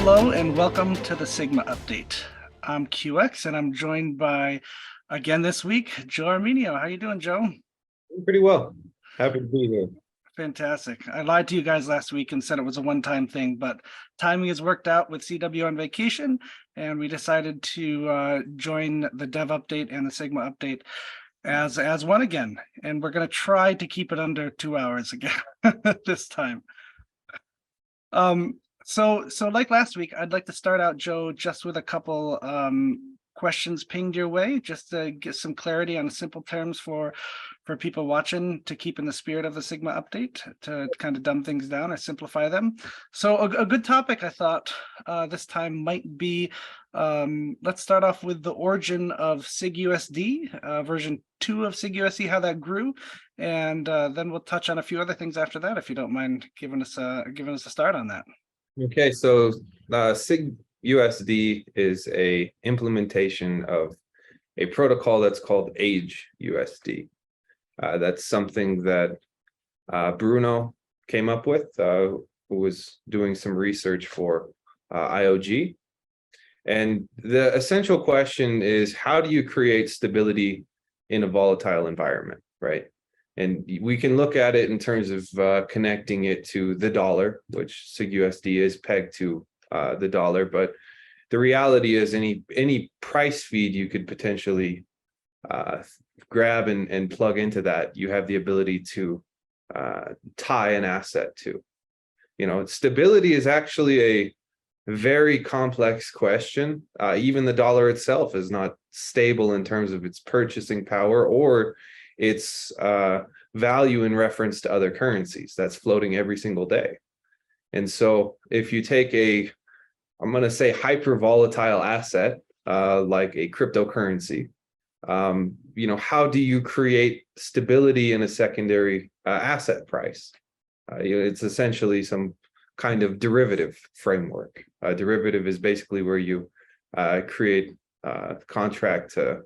Hello and welcome to the Sigma Update. I'm QX and I'm joined by, again this week, Joe Armeanio. How you doing, Joe? Pretty well. Happy to be here. Fantastic. I lied to you guys last week and said it was a one-time thing, but timing has worked out with CW on vacation, and we decided to join the Dev Update and the Sigma Update as one again. And we're going to try to keep it under 2 hours again this time. So like last week, I'd like to start out, Joe, just with a couple questions pinged your way, just to get some clarity on simple terms for people watching, to keep in the spirit of the Sigma Update, to kind of dumb things down or simplify them. So a good topic, I thought, this time might be, let's start off with the origin of SigUSD, version 2 of SigUSD, how that grew, and then we'll touch on a few other things after that, if you don't mind giving us a start on that. Okay, so SigUSD is a implementation of a protocol that's called HQSD. That's something that Bruno came up with, who was doing some research for IOG. And the essential question is, how do you create stability in a volatile environment, right? And we can look at it in terms of connecting it to the dollar, which SigUSD is pegged to the dollar. But the reality is any price feed you could potentially grab and plug into that, you have the ability to tie an asset to. You know, stability is actually a very complex question. Even the dollar itself is not stable in terms of its purchasing power or its value in reference to other currencies that's floating every single day. And so if you take I'm going to say hyper volatile asset, like a cryptocurrency, you know, how do you create stability in a secondary asset price? It's essentially some kind of derivative framework. A derivative is basically where you create a contract to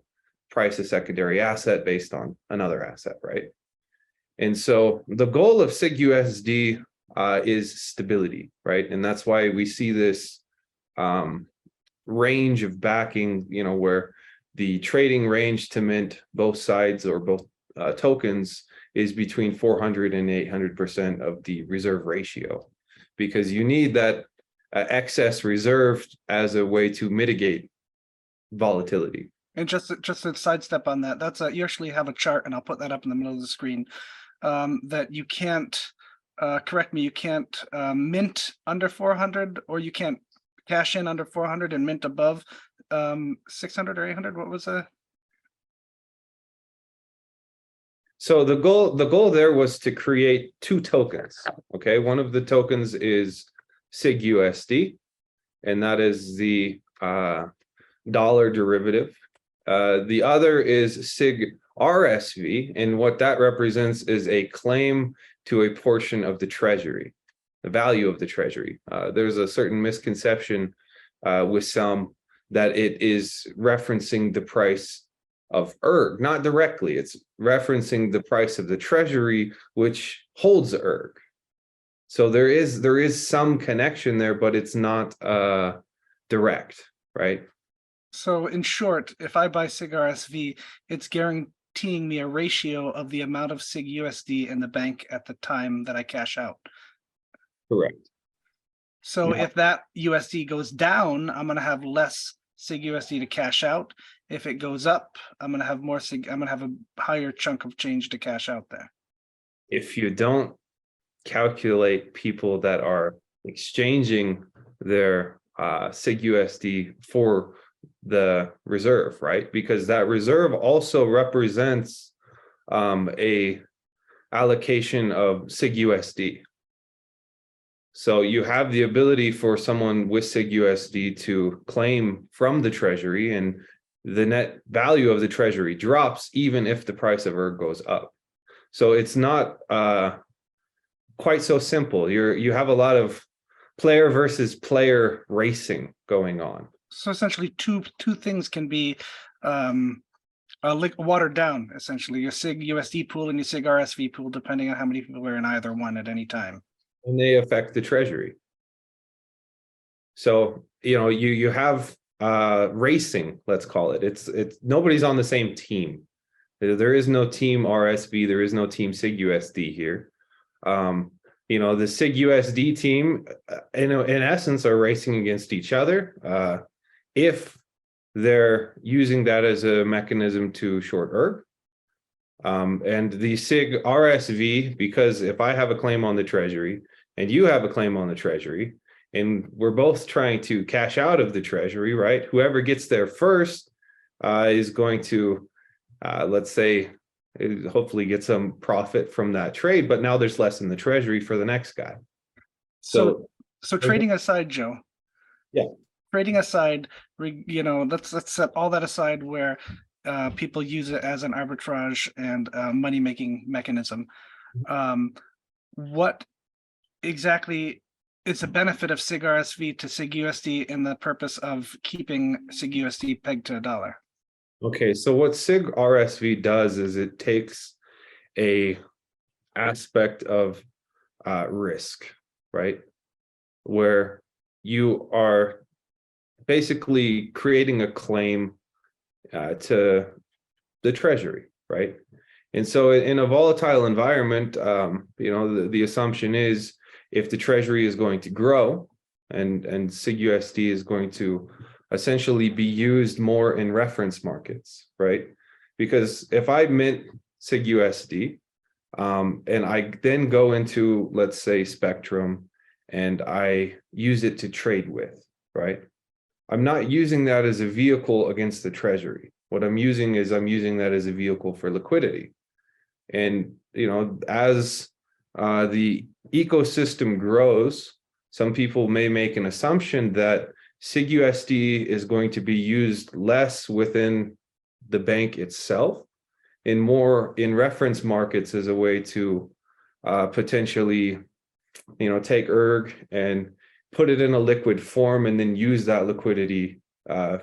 price a secondary asset based on another asset, right? And so the goal of SigUSD is stability, right? And that's why we see this range of backing, you know, where the trading range to mint both sides or both tokens is between 400 and 800% of the reserve ratio, because you need that excess reserve as a way to mitigate volatility. And just to sidestep on that, that's you actually have a chart, and I'll put that up in the middle of the screen, that you can't, correct me, you can't mint under 400, or you can't cash in under 400 and mint above 600 or 800. What was that? So the goal there was to create two tokens. Okay, one of the tokens is SigUSD, and that is the dollar derivative. The other is SigRSV, and what that represents is a claim to a portion of the treasury, the value of the treasury. There's a certain misconception with some that it is referencing the price of Erg, not directly. It's referencing the price of the treasury, which holds Erg. So there is some connection there, but it's not direct, right? So in short, if I buy SigRSV, it's guaranteeing me a ratio of the amount of SigUSD in the bank at the time that I cash out. Correct. So if that USD goes down, I'm going to have less SigUSD to cash out. If it goes up, I'm going to have more I'm going to have a higher chunk of change to cash out there. If you don't calculate people that are exchanging their SigUSD for the reserve, right? Because that reserve also represents a allocation of SigUSD. So you have the ability for someone with SigUSD to claim from the treasury, and the net value of the treasury drops even if the price of Erg goes up. So it's not quite so simple. You have a lot of player versus player racing going on. So essentially, two things can be watered down. Essentially, your SigUSD pool and your SigRSV pool, depending on how many people are in either one at any time. And they affect the treasury. So, you have racing, let's call it. It's nobody's on the same team. There is no team RSV, there is no team SigUSD here. The SigUSD team, in essence, are racing against each other. If they're using that as a mechanism to short erg. And the SIG RSV, because if I have a claim on the treasury and you have a claim on the treasury, and we're both trying to cash out of the treasury, right? Whoever gets there first is going to, let's say, hopefully get some profit from that trade, but now there's less in the treasury for the next guy. So trading aside, Joe. Yeah. Trading aside, let's set all that aside where people use it as an arbitrage and money-making mechanism. What exactly is the benefit of SigRSV to SigUSD in the purpose of keeping SigUSD pegged to $1? Okay, so what SigRSV does is it takes a aspect of risk, right? Where you are basically creating a claim to the treasury, right? And so in a volatile environment, the assumption is if the treasury is going to grow and SigUSD is going to essentially be used more in reference markets, right? Because if I mint SigUSD and I then go into, let's say, Spectrum and I use it to trade with, right? I'm not using that as a vehicle against the treasury. What I'm using that as a vehicle for liquidity. And, as the ecosystem grows, some people may make an assumption that SigUSD is going to be used less within the bank itself and more in reference markets as a way to potentially, take erg and put it in a liquid form and then use that liquidity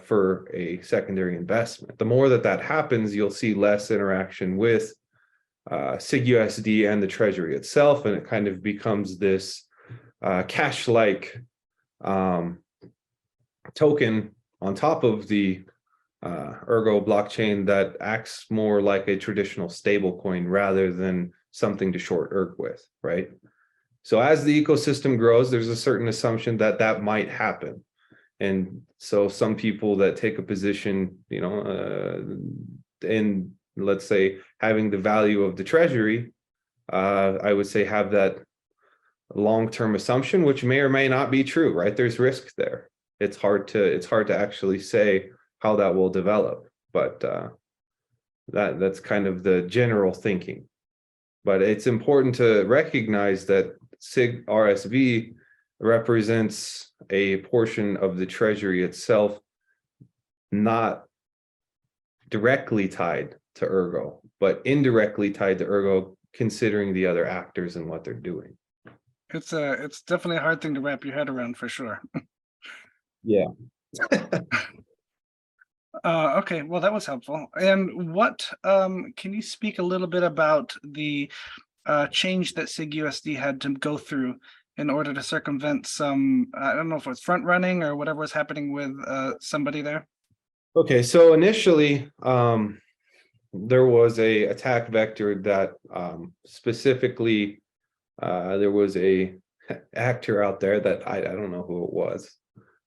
for a secondary investment. The more that happens, you'll see less interaction with SigUSD and the treasury itself, and it kind of becomes this cash-like token on top of the Ergo blockchain that acts more like a traditional stable coin rather than something to short erg with, right? So as the ecosystem grows, there's a certain assumption that might happen. And so some people that take a position, in, let's say, having the value of the treasury, I would say have that long-term assumption, which may or may not be true, right? There's risk there. It's hard to actually say how that will develop, but that's kind of the general thinking. But it's important to recognize that SigRSV represents a portion of the treasury itself, not directly tied to Ergo, but indirectly tied to Ergo, considering the other actors and what they're doing. It's definitely a hard thing to wrap your head around for sure. Yeah. Okay, well, that was helpful. And what can you speak a little bit about the change that SigUSD had to go through in order to circumvent some, I don't know if it was front running or whatever was happening with somebody there? Okay, so initially, there was a attack vector that specifically there was a actor out there that I don't know who it was,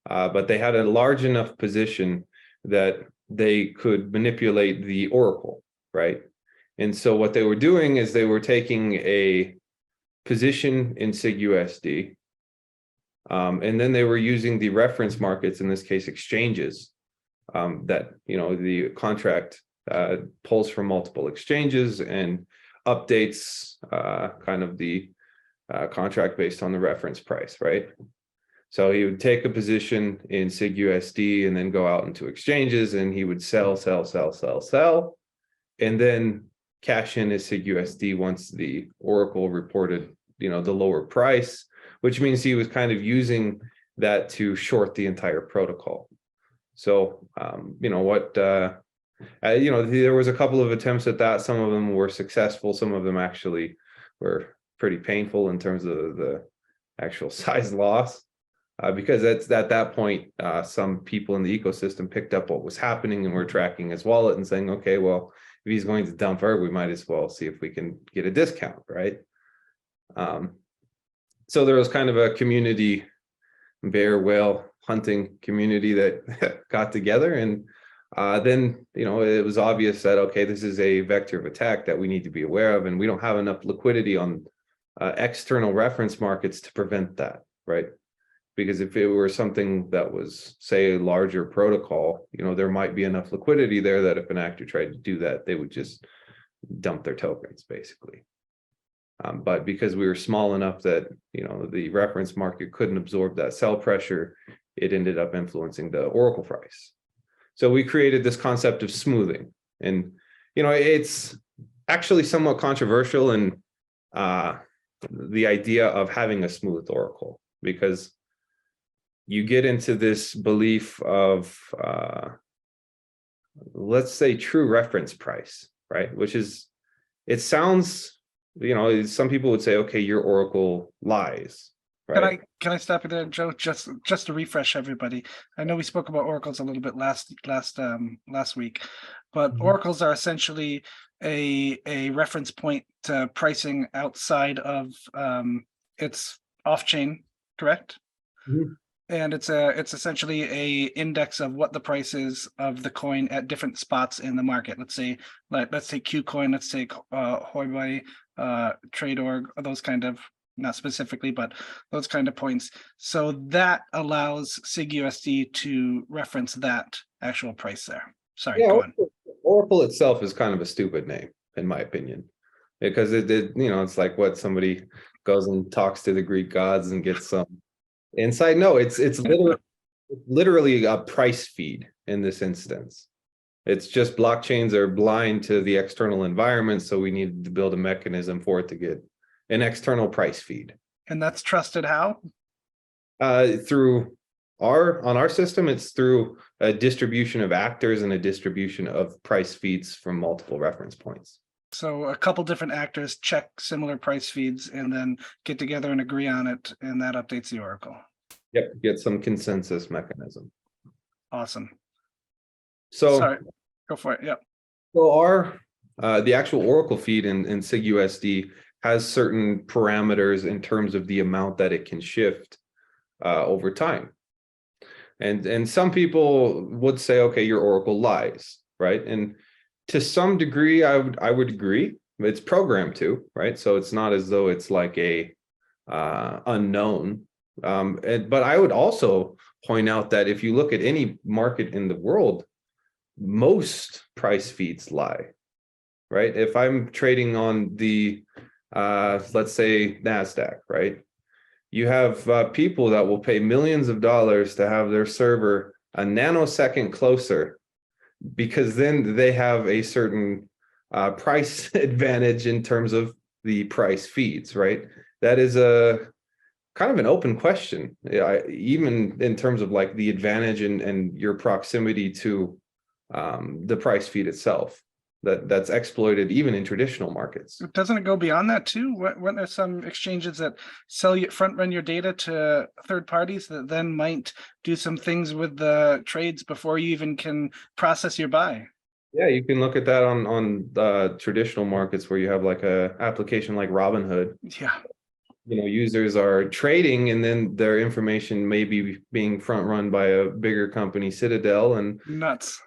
but they had a large enough position that they could manipulate the oracle, right? And so what they were doing is they were taking a position in SigUSD, and then they were using the reference markets, in this case exchanges, that the contract pulls from multiple exchanges and updates kind of the contract based on the reference price, right? So he would take a position in SigUSD and then go out into exchanges, and he would sell, and then cash in his SigUSD once the oracle reported, the lower price, which means he was kind of using that to short the entire protocol. So, there was a couple of attempts at that. Some of them were successful. Some of them actually were pretty painful in terms of the actual size loss. because that's at that point, some people in the ecosystem picked up what was happening and were tracking his wallet and saying, okay, well, if he's going to dump Erg, we might as well see if we can get a discount, right? So there was kind of a community, bear whale hunting community that got together, and then it was obvious that, okay, this is a vector of attack that we need to be aware of, and we don't have enough liquidity on external reference markets to prevent that, right? Because if it were something that was, say, a larger protocol, there might be enough liquidity there that if an actor tried to do that, they would just dump their tokens, basically. But because we were small enough that the reference market couldn't absorb that sell pressure, it ended up influencing the Oracle price. So we created this concept of smoothing, and it's actually somewhat controversial in the idea of having a smooth Oracle, because you get into this belief of, let's say, true reference price, right? Which is, it sounds, some people would say, okay, your Oracle lies, right? Can I stop you there, Joe? Just to refresh everybody. I know we spoke about oracles a little bit last week, but oracles are essentially a reference point to pricing outside of its off-chain, correct? Mm-hmm. And it's essentially a index of what the price is of the coin at different spots in the market. Let's say KuCoin, let's take Huobi, Trade.org, those kind of, not specifically, but those kind of points. So that allows SigUSD to reference that actual price there. Sorry, go on. Oracle itself is kind of a stupid name, in my opinion, because it's like what somebody goes and talks to the Greek gods and gets some insight. No, it's literally a price feed in this instance. It's just blockchains are blind to the external environment, so we need to build a mechanism for it to get an external price feed. And that's trusted how? Through on our system, it's through a distribution of actors and a distribution of price feeds from multiple reference points. So a couple different actors check similar price feeds and then get together and agree on it, and that updates the Oracle. Yep, get some consensus mechanism. Awesome. So sorry, go for it. Yep. So our the actual Oracle feed in SigUSD has certain parameters in terms of the amount that it can shift over time. And some people would say, okay, your Oracle lies, right? And to some degree, I would agree. It's programmed to, right? So it's not as though it's like a unknown. But I would also point out that if you look at any market in the world, most price feeds lie, right? If I'm trading on the, let's say, NASDAQ, right? You have people that will pay millions of dollars to have their server a nanosecond closer, because then they have a certain price advantage in terms of the price feeds, right? That is a kind of an open question, even in terms of like the advantage and your proximity to the price feed itself. That's exploited even in traditional markets. Doesn't it go beyond that too? When there's some exchanges that sell you, front run your data to third parties that then might do some things with the trades before you even can process your buy? Yeah, you can look at that on the traditional markets where you have like a application like Robinhood. Yeah. Users are trading, and then their information may be being front run by a bigger company, Citadel, and nuts.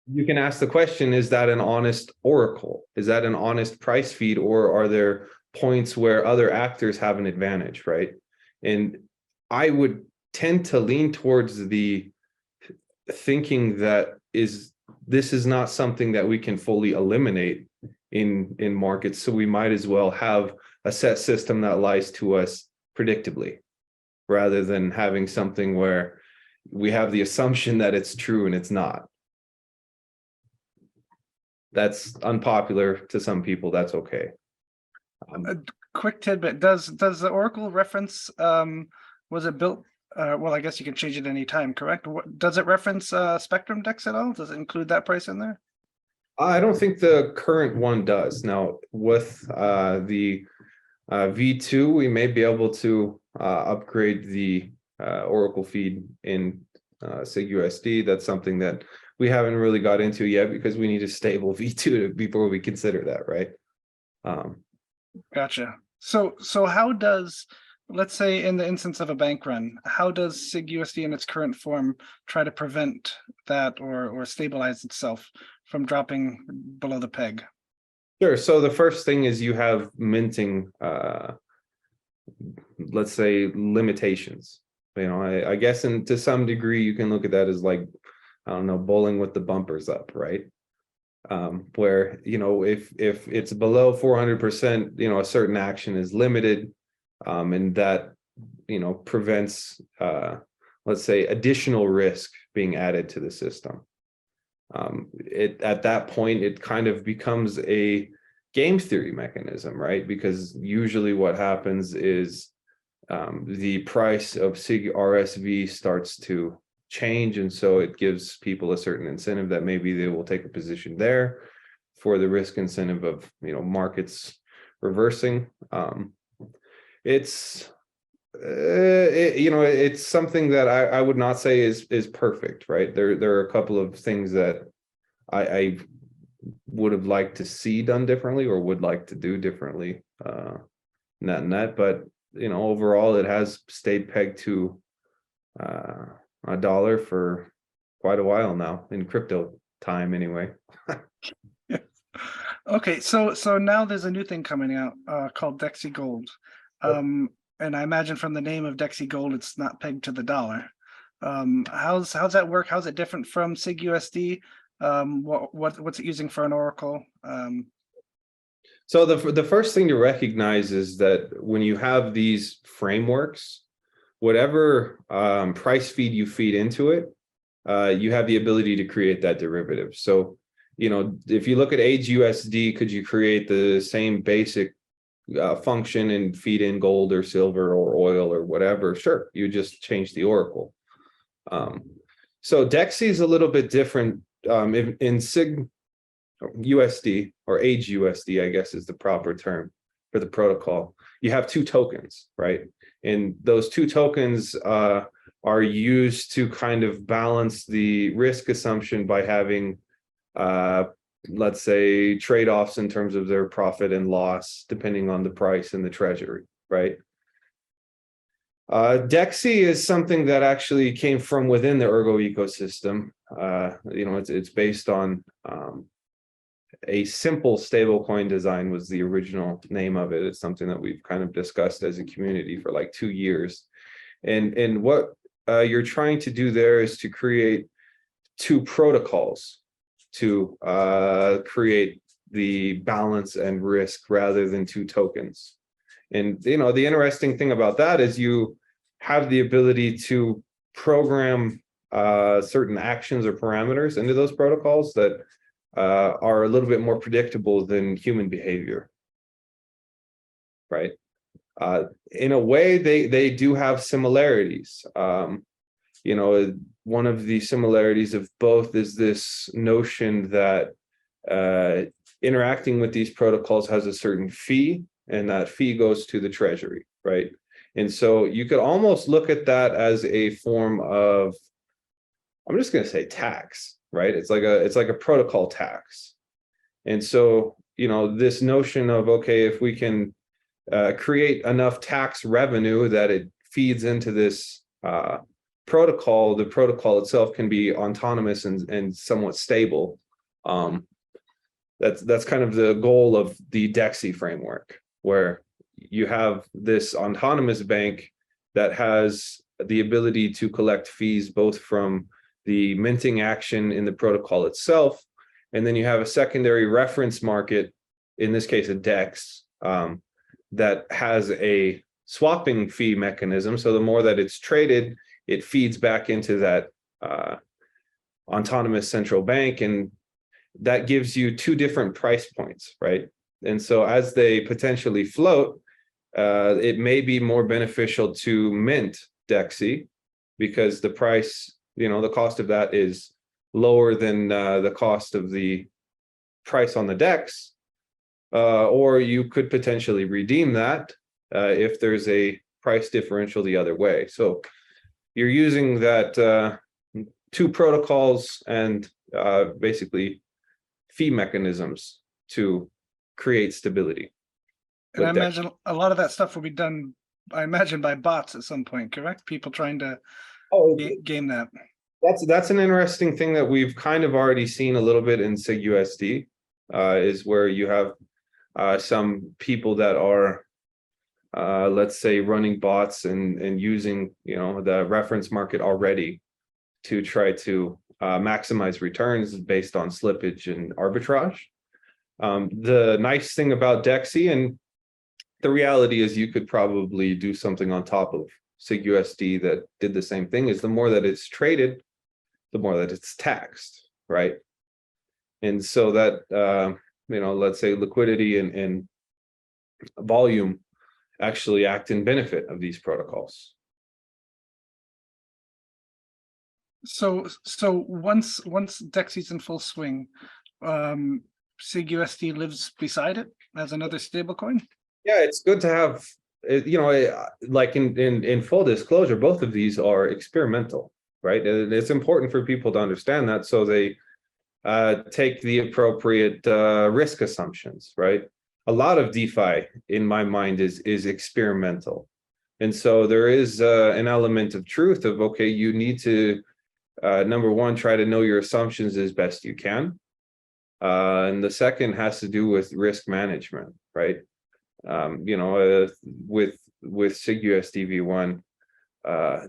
You can ask the question, is that an honest Oracle? Is that an honest price feed, or are there points where other actors have an advantage, right? And I would tend to lean towards the thinking that this is not something that we can fully eliminate in markets, so we might as well have a set system that lies to us predictably, rather than having something where we have the assumption that it's true and it's not. That's unpopular to some people. That's okay. A quick tidbit: Does the Oracle reference? Was it built? Well, I guess you can change it any time. Correct? Does it reference Spectrum Dex at all? Does it include that price in there? I don't think the current one does. Now, with the V2, we may be able to upgrade the Oracle feed in SigUSD. That's something that we haven't really got into yet because we need a stable V2 before we consider that, right? Gotcha. So how does, let's say in the instance of a bank run, how does SigUSD in its current form try to prevent that or stabilize itself from dropping below the peg? Sure. So the first thing is you have minting, let's say, limitations. You know, I guess to some degree you can look at that as like, I don't know, bowling with the bumpers up, right? Where, you know, if it's below 400%, you know, a certain action is limited, and that, you know, prevents, let's say, additional risk being added to the system. At that point, it kind of becomes a game theory mechanism, right? Because usually what happens is the price of SIG RSV starts to change, and so it gives people a certain incentive that maybe they will take a position there for the risk incentive of, you know, markets reversing. It's you know, it's something that I would not say is perfect, right? There are a couple of things that I would have liked to see done differently or would like to do differently, net, but you know, overall it has stayed pegged to $1 for quite a while now, in crypto time anyway. Okay, so now there's a new thing coming out called DexyGold. And I imagine from the name of DexyGold, it's not pegged to the dollar. How's that work? How's it different from SigUSD? What's it using for an oracle? So the first thing to recognize is that when you have these frameworks, whatever price feed you feed into it, you have the ability to create that derivative. So, you know, if you look at HQSD, could you create the same basic function and feed in gold or silver or oil or whatever? Sure, you just change the oracle. So Dexy is a little bit different. In SigUSD or HQSD, I guess is the proper term for the protocol, you have two tokens, right? And those two tokens are used to kind of balance the risk assumption by having, let's say, trade-offs in terms of their profit and loss, depending on the price and the treasury, right? Dexy is something that actually came from within the Ergo ecosystem. You know, it's based on a simple stablecoin design was the original name of it. It's something that we've kind of discussed as a community for like 2 years. And what you're trying to do there is to create two protocols to create the balance and risk rather than two tokens. And, you know, the interesting thing about that is you have the ability to program certain actions or parameters into those protocols that are a little bit more predictable than human behavior, right? In a way, they do have similarities. You know, one of the similarities of both is this notion that interacting with these protocols has a certain fee, and that fee goes to the treasury, right? And so you could almost look at that as a form of, I'm just going to say tax, right? It's like a protocol tax. And so, you know, this notion of, okay, if we can create enough tax revenue that it feeds into this protocol, the protocol itself can be autonomous and somewhat stable. That's kind of the goal of the Dexy framework, where you have this autonomous bank that has the ability to collect fees both from the minting action in the protocol itself, and then you have a secondary reference market, in this case a DEX, that has a swapping fee mechanism. So the more that it's traded, it feeds back into that autonomous central bank, and that gives you two different price points, right? And so as they potentially float, it may be more beneficial to mint Dexy because the price, you know, the cost of that is lower than the cost of the price on the DEX, or you could potentially redeem that if there's a price differential the other way. So you're using that two protocols and basically fee mechanisms to create stability. And I with Dex. imagine a lot of that stuff will be done, I imagine, by bots at some point, correct? People trying to Oh, game that. that's an interesting thing that we've kind of already seen a little bit in SigUSD, is where you have some people that are, let's say, running bots and using, you know, the reference market already to try to maximize returns based on slippage and arbitrage. The nice thing about Dexy, and the reality is you could probably do something on top of SigUSD that did the same thing, is the more that it's traded, the more that it's taxed, right? And so that, you know, let's say liquidity and volume actually act in benefit of these protocols. So once Dexy's in full swing, SigUSD lives beside it as another stablecoin. Yeah, it's good to have, you know, like in full disclosure, both of these are experimental, right? And it's important for people to understand that, so they take the appropriate risk assumptions, right? A lot of DeFi, in my mind, is experimental. And so there is an element of truth of, okay, you need to, number one, try to know your assumptions as best you can. And the second has to do with risk management, right? You know, with SigUSD v1,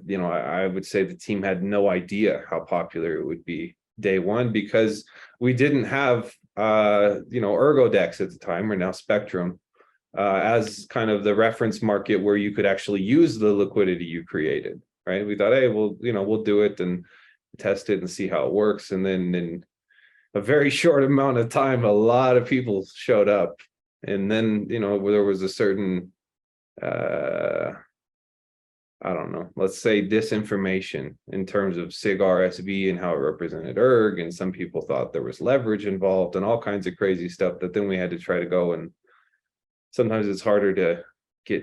you know, I would say the team had no idea how popular it would be day one, because we didn't have, you know, Ergo Dex at the time, or now Spectrum, as kind of the reference market where you could actually use the liquidity you created, right? We thought, hey, well, you know, we'll do it and test it and see how it works. And then in a very short amount of time, a lot of people showed up. And then, you know, there was a certain, I don't know, let's say disinformation in terms of SIG RSV and how it represented Erg. And some people thought there was leverage involved and all kinds of crazy stuff that then we had to try to go, and sometimes it's harder to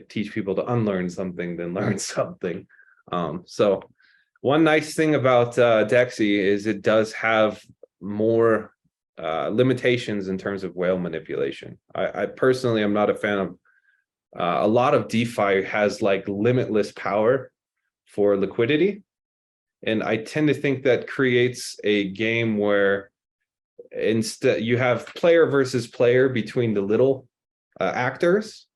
teach people to unlearn something than learn something. So one nice thing about Dexy is it does have more limitations in terms of whale manipulation. I personally am not a fan of, a lot of DeFi has like limitless power for liquidity. And I tend to think that creates a game where instead you have player versus player between the little actors,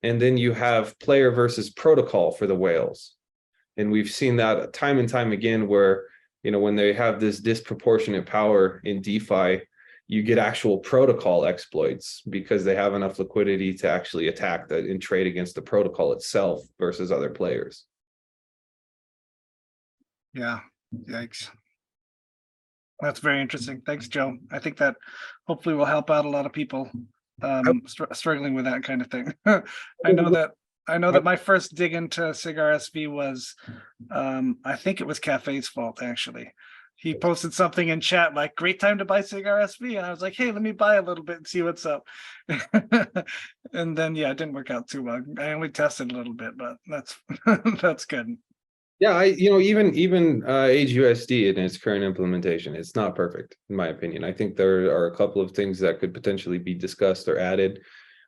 and then you have player versus protocol for the whales. And we've seen that time and time again where, you know, when they have this disproportionate power in DeFi, you get actual protocol exploits because they have enough liquidity to actually attack that and trade against the protocol itself versus other players. Yeah, yikes. That's very interesting. Thanks, Joe. I think that hopefully will help out a lot of people struggling with that kind of thing. I know that my first dig into SIG RSV was, I think it was Cafe's fault, actually. He posted something in chat like, great time to buy SIG RSV. And I was like, hey, let me buy a little bit and see what's up. And then, yeah, it didn't work out too well. I only tested a little bit, but that's that's good. Yeah, you know, even HQSD in its current implementation, it's not perfect, in my opinion. I think there are a couple of things that could potentially be discussed or added,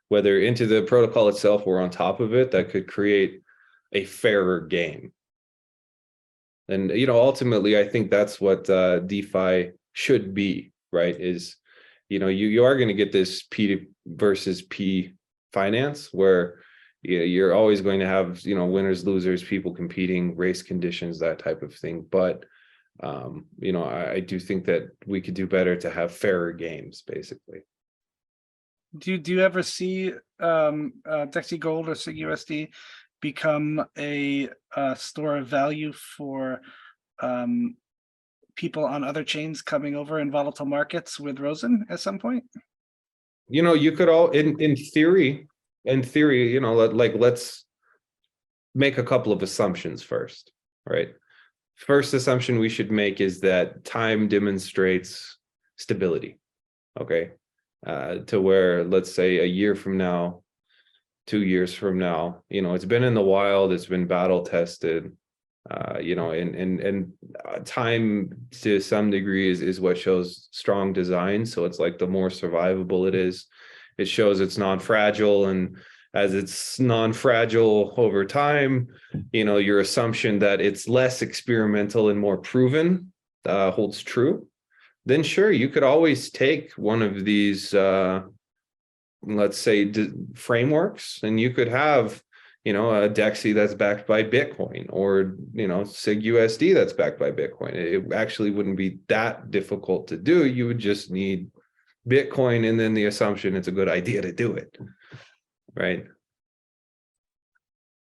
whether into the protocol itself or on top of it, that could create a fairer game. And, you know, ultimately, I think that's what DeFi should be, right? Is, you know, you are going to get this P versus P finance where you're always going to have, you know, winners, losers, people competing, race conditions, that type of thing. But, you know, I do think that we could do better to have fairer games, basically. Do you ever see DexyGold or SigUSD become a store of value for people on other chains coming over in volatile markets with Rosen at some point? You know, you could all, in theory, you know, let's make a couple of assumptions first, right? First assumption we should make is that time demonstrates stability, okay? To where, let's say, a year from now, 2 years from now, you know, it's been in the wild, it's been battle tested, Time to some degree is what shows strong design. So it's like the more survivable it is, it shows it's non-fragile, and as it's non-fragile over time, your assumption that it's less experimental and more proven holds true. Then sure, you could always take one of these, let's say, frameworks, and you could have a Dexy that's backed by Bitcoin, or SigUSD that's backed by Bitcoin. It actually wouldn't be that difficult to do. You would just need Bitcoin, and then the assumption it's a good idea to do it, right?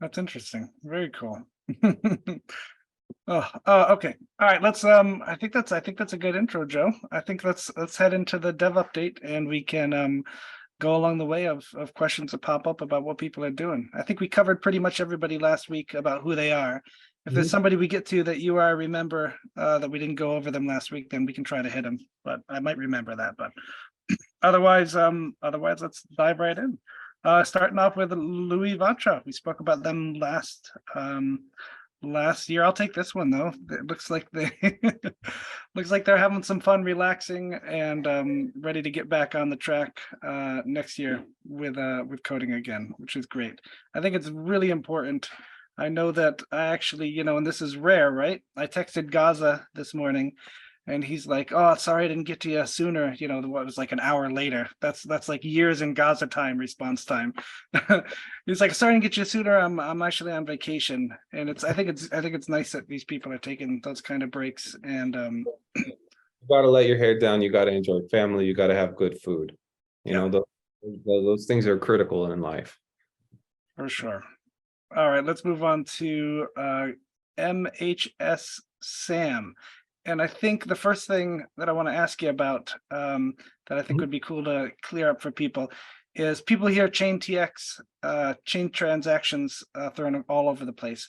That's interesting. Very cool. Okay. All right. Let's. I think that's a good intro, Joe. I think let's head into the dev update, and we can go along the way of questions that pop up about what people are doing. I think we covered pretty much everybody last week about who they are. If there's somebody we get to that you are remember that we didn't go over them last week, then we can try to hit them. But I might remember that. But otherwise, let's dive right in. Starting off with Luivatra. We spoke about them last year. I'll take this one though. It looks like they're having some fun, relaxing, and ready to get back on the track next year with coding again, which is great. I think it's really important. I know that I actually, and this is rare, right? I texted Gaza this morning, and he's like, "Oh, sorry, I didn't get to you sooner." What was like an hour later. That's like years in Gaza time, response time. He's like, "Sorry, I didn't get you sooner. I'm actually on vacation," and I think it's nice that these people are taking those kind of breaks. And you got to let your hair down. You got to enjoy family. You got to have good food. Those things are critical in life. For sure. All right, let's move on to MHS Sam. And I think the first thing that I want to ask you about that I think would be cool to clear up for people is people hear chain TX, chain transactions thrown all over the place,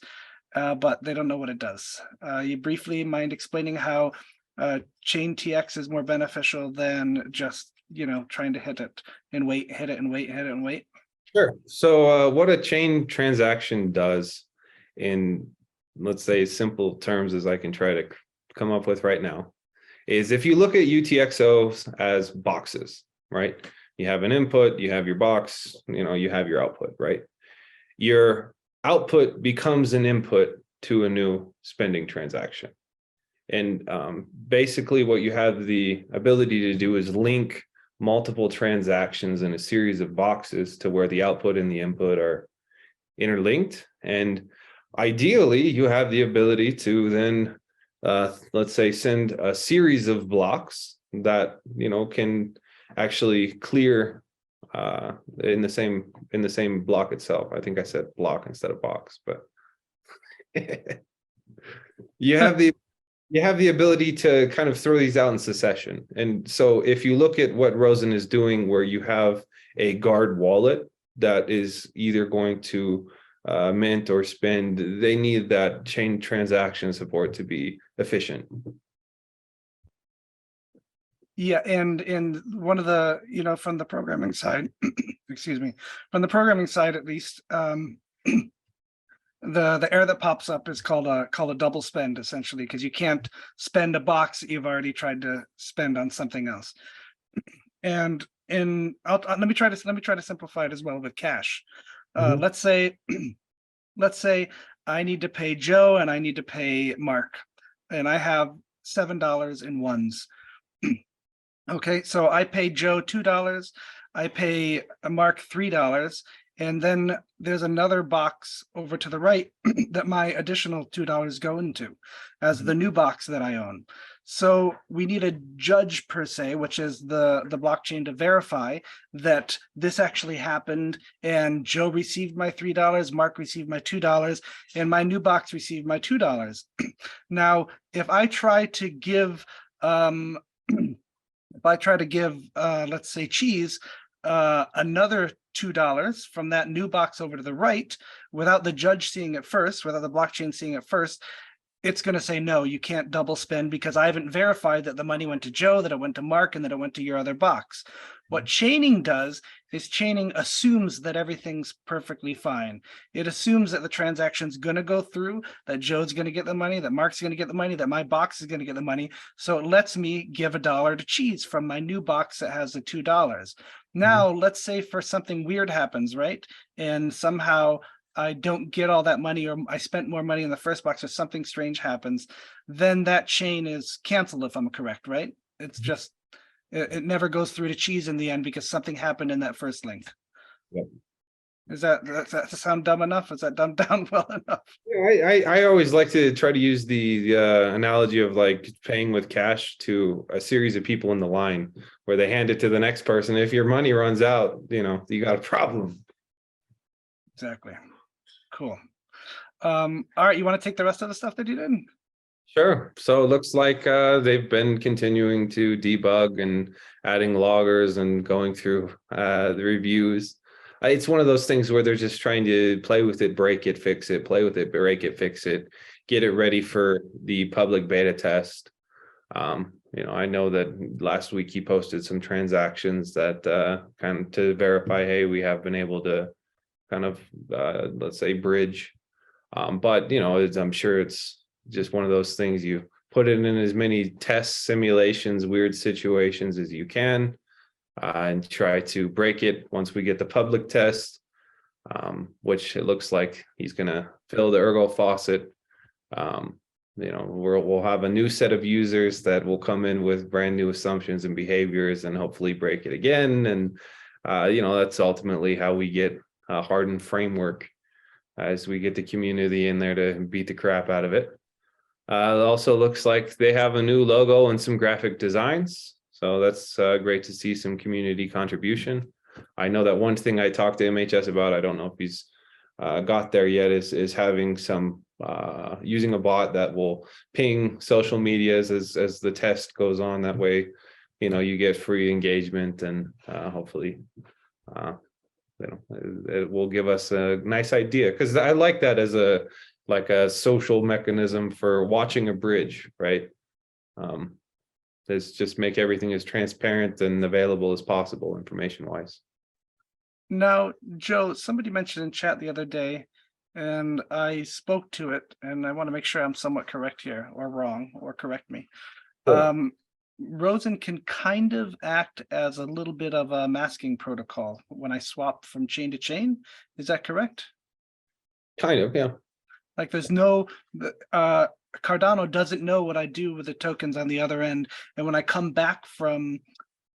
but they don't know what it does. You briefly mind explaining how chain TX is more beneficial than just, trying to hit it and wait, hit it and wait, hit it and wait? Sure. So what a chain transaction does in, let's say, simple terms as I can try to come up with right now, is if you look at UTXOs as boxes, right? You have an input, you have your box, you have your output, right? Your output becomes an input to a new spending transaction. And basically what you have the ability to do is link multiple transactions in a series of boxes to where the output and the input are interlinked. And ideally, you have the ability to then let's say send a series of blocks that can actually clear in the same block itself. I think I said block instead of box, but you have the ability to kind of throw these out in succession. And so if you look at what Rosen is doing, where you have a guard wallet that is either going to mint or spend, they need that chain transaction support to be efficient. Yeah, and one of the, from the programming side, excuse me, from the programming side at least, the error that pops up is called a double spend, essentially, because you can't spend a box that you've already tried to spend on something else. And let me try to simplify it as well with cash. Let's say I need to pay Joe and I need to pay Mark, and I have $7 in ones. Okay, so I pay Joe $2, I pay Mark $3, and then there's another box over to the right that my additional $2 go into as the new box that I own. So we need a judge per se, which is the blockchain, to verify that this actually happened and Joe received my $3, Mark received my $2, and my new box received my $2. Now, if I try to give let's say Cheese another $2 from that new box over to the right, without the judge seeing it first, without the blockchain seeing it first, it's going to say, no, you can't double spend because I haven't verified that the money went to Joe, that it went to Mark, and that it went to your other box. What chaining does is chaining assumes that everything's perfectly fine. It assumes that the transaction's going to go through, that Joe's going to get the money, that Mark's going to get the money, that my box is going to get the money. So it lets me give $1 to Cheese from my new box that has the $2. Now, let's say for something weird happens, right? And somehow I don't get all that money, or I spent more money in the first box, or something strange happens, then that chain is canceled, if I'm correct, right? It's just, it never goes through to Cheese in the end because something happened in that first link. Yep. Does that sound dumb enough? Is that dumbed down well enough? Yeah, I always like to try to use the analogy of like paying with cash to a series of people in the line where they hand it to the next person. If your money runs out, you got a problem. Exactly. Cool. All right, you want to take the rest of the stuff that you did? Sure. So it looks like they've been continuing to debug and adding loggers and going through the reviews. It's one of those things where they're just trying to play with it, break it, fix it, play with it, break it, fix it, get it ready for the public beta test. I know that last week he posted some transactions that kind of to verify, hey, we have been able to kind of, let's say, bridge. But, I'm sure it's just one of those things. You put it in as many test simulations, weird situations as you can, and try to break it once we get the public test, which it looks like he's going to fill the Ergo faucet. We'll have a new set of users that will come in with brand new assumptions and behaviors and hopefully break it again. And, that's ultimately how we get a hardened framework as we get the community in there to beat the crap out of it. It also looks like they have a new logo and some graphic designs. So that's great to see some community contribution. I know that one thing I talked to MHS about, I don't know if he's got there yet, is having some using a bot that will ping social medias as the test goes on. That way, you get free engagement, and hopefully it will give us a nice idea, because I like that as a social mechanism for watching a bridge, right? Is just make everything as transparent and available as possible information wise. Now, Joe, somebody mentioned in chat the other day, and I spoke to it, and I want to make sure I'm somewhat correct here, or wrong, or correct me. Sure. Rosen can kind of act as a little bit of a masking protocol when I swap from chain to chain. Is that correct? Kind of, yeah. Like there's no, Cardano doesn't know what I do with the tokens on the other end. And when I come back from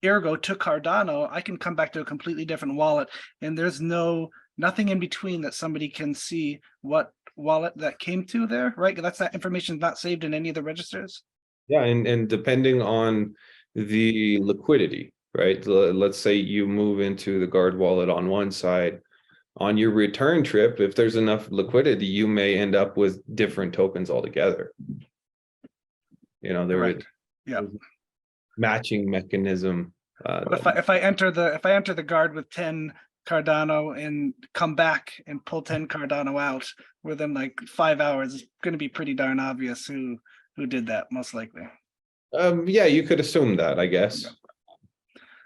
Ergo to Cardano, I can come back to a completely different wallet. And there's nothing in between that somebody can see what wallet that came to there, right? That information is not saved in any of the registers. Yeah, and depending on the liquidity, right? Let's say you move into the guard wallet on one side. On your return trip, if there's enough liquidity, you may end up with different tokens altogether. There is matching mechanism. But if I enter the guard with 10 Cardano and come back and pull 10 Cardano out within like 5 hours, it's going to be pretty darn obvious who did that, most likely. Yeah, you could assume that, I guess. Yeah.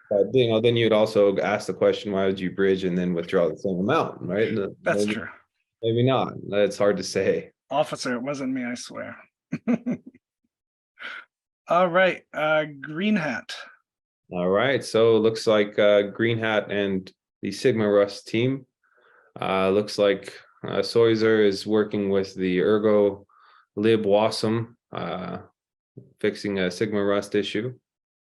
But then you'd also ask the question, why would you bridge and then withdraw the same amount, right? That's true. Maybe not. It's hard to say. Officer, it wasn't me, I swear. All right, greenhat. All right, so it looks like greenhat and the SigmaRust team. Looks like SigUSD is working with the Ergo libwasm, fixing a SigmaRust issue.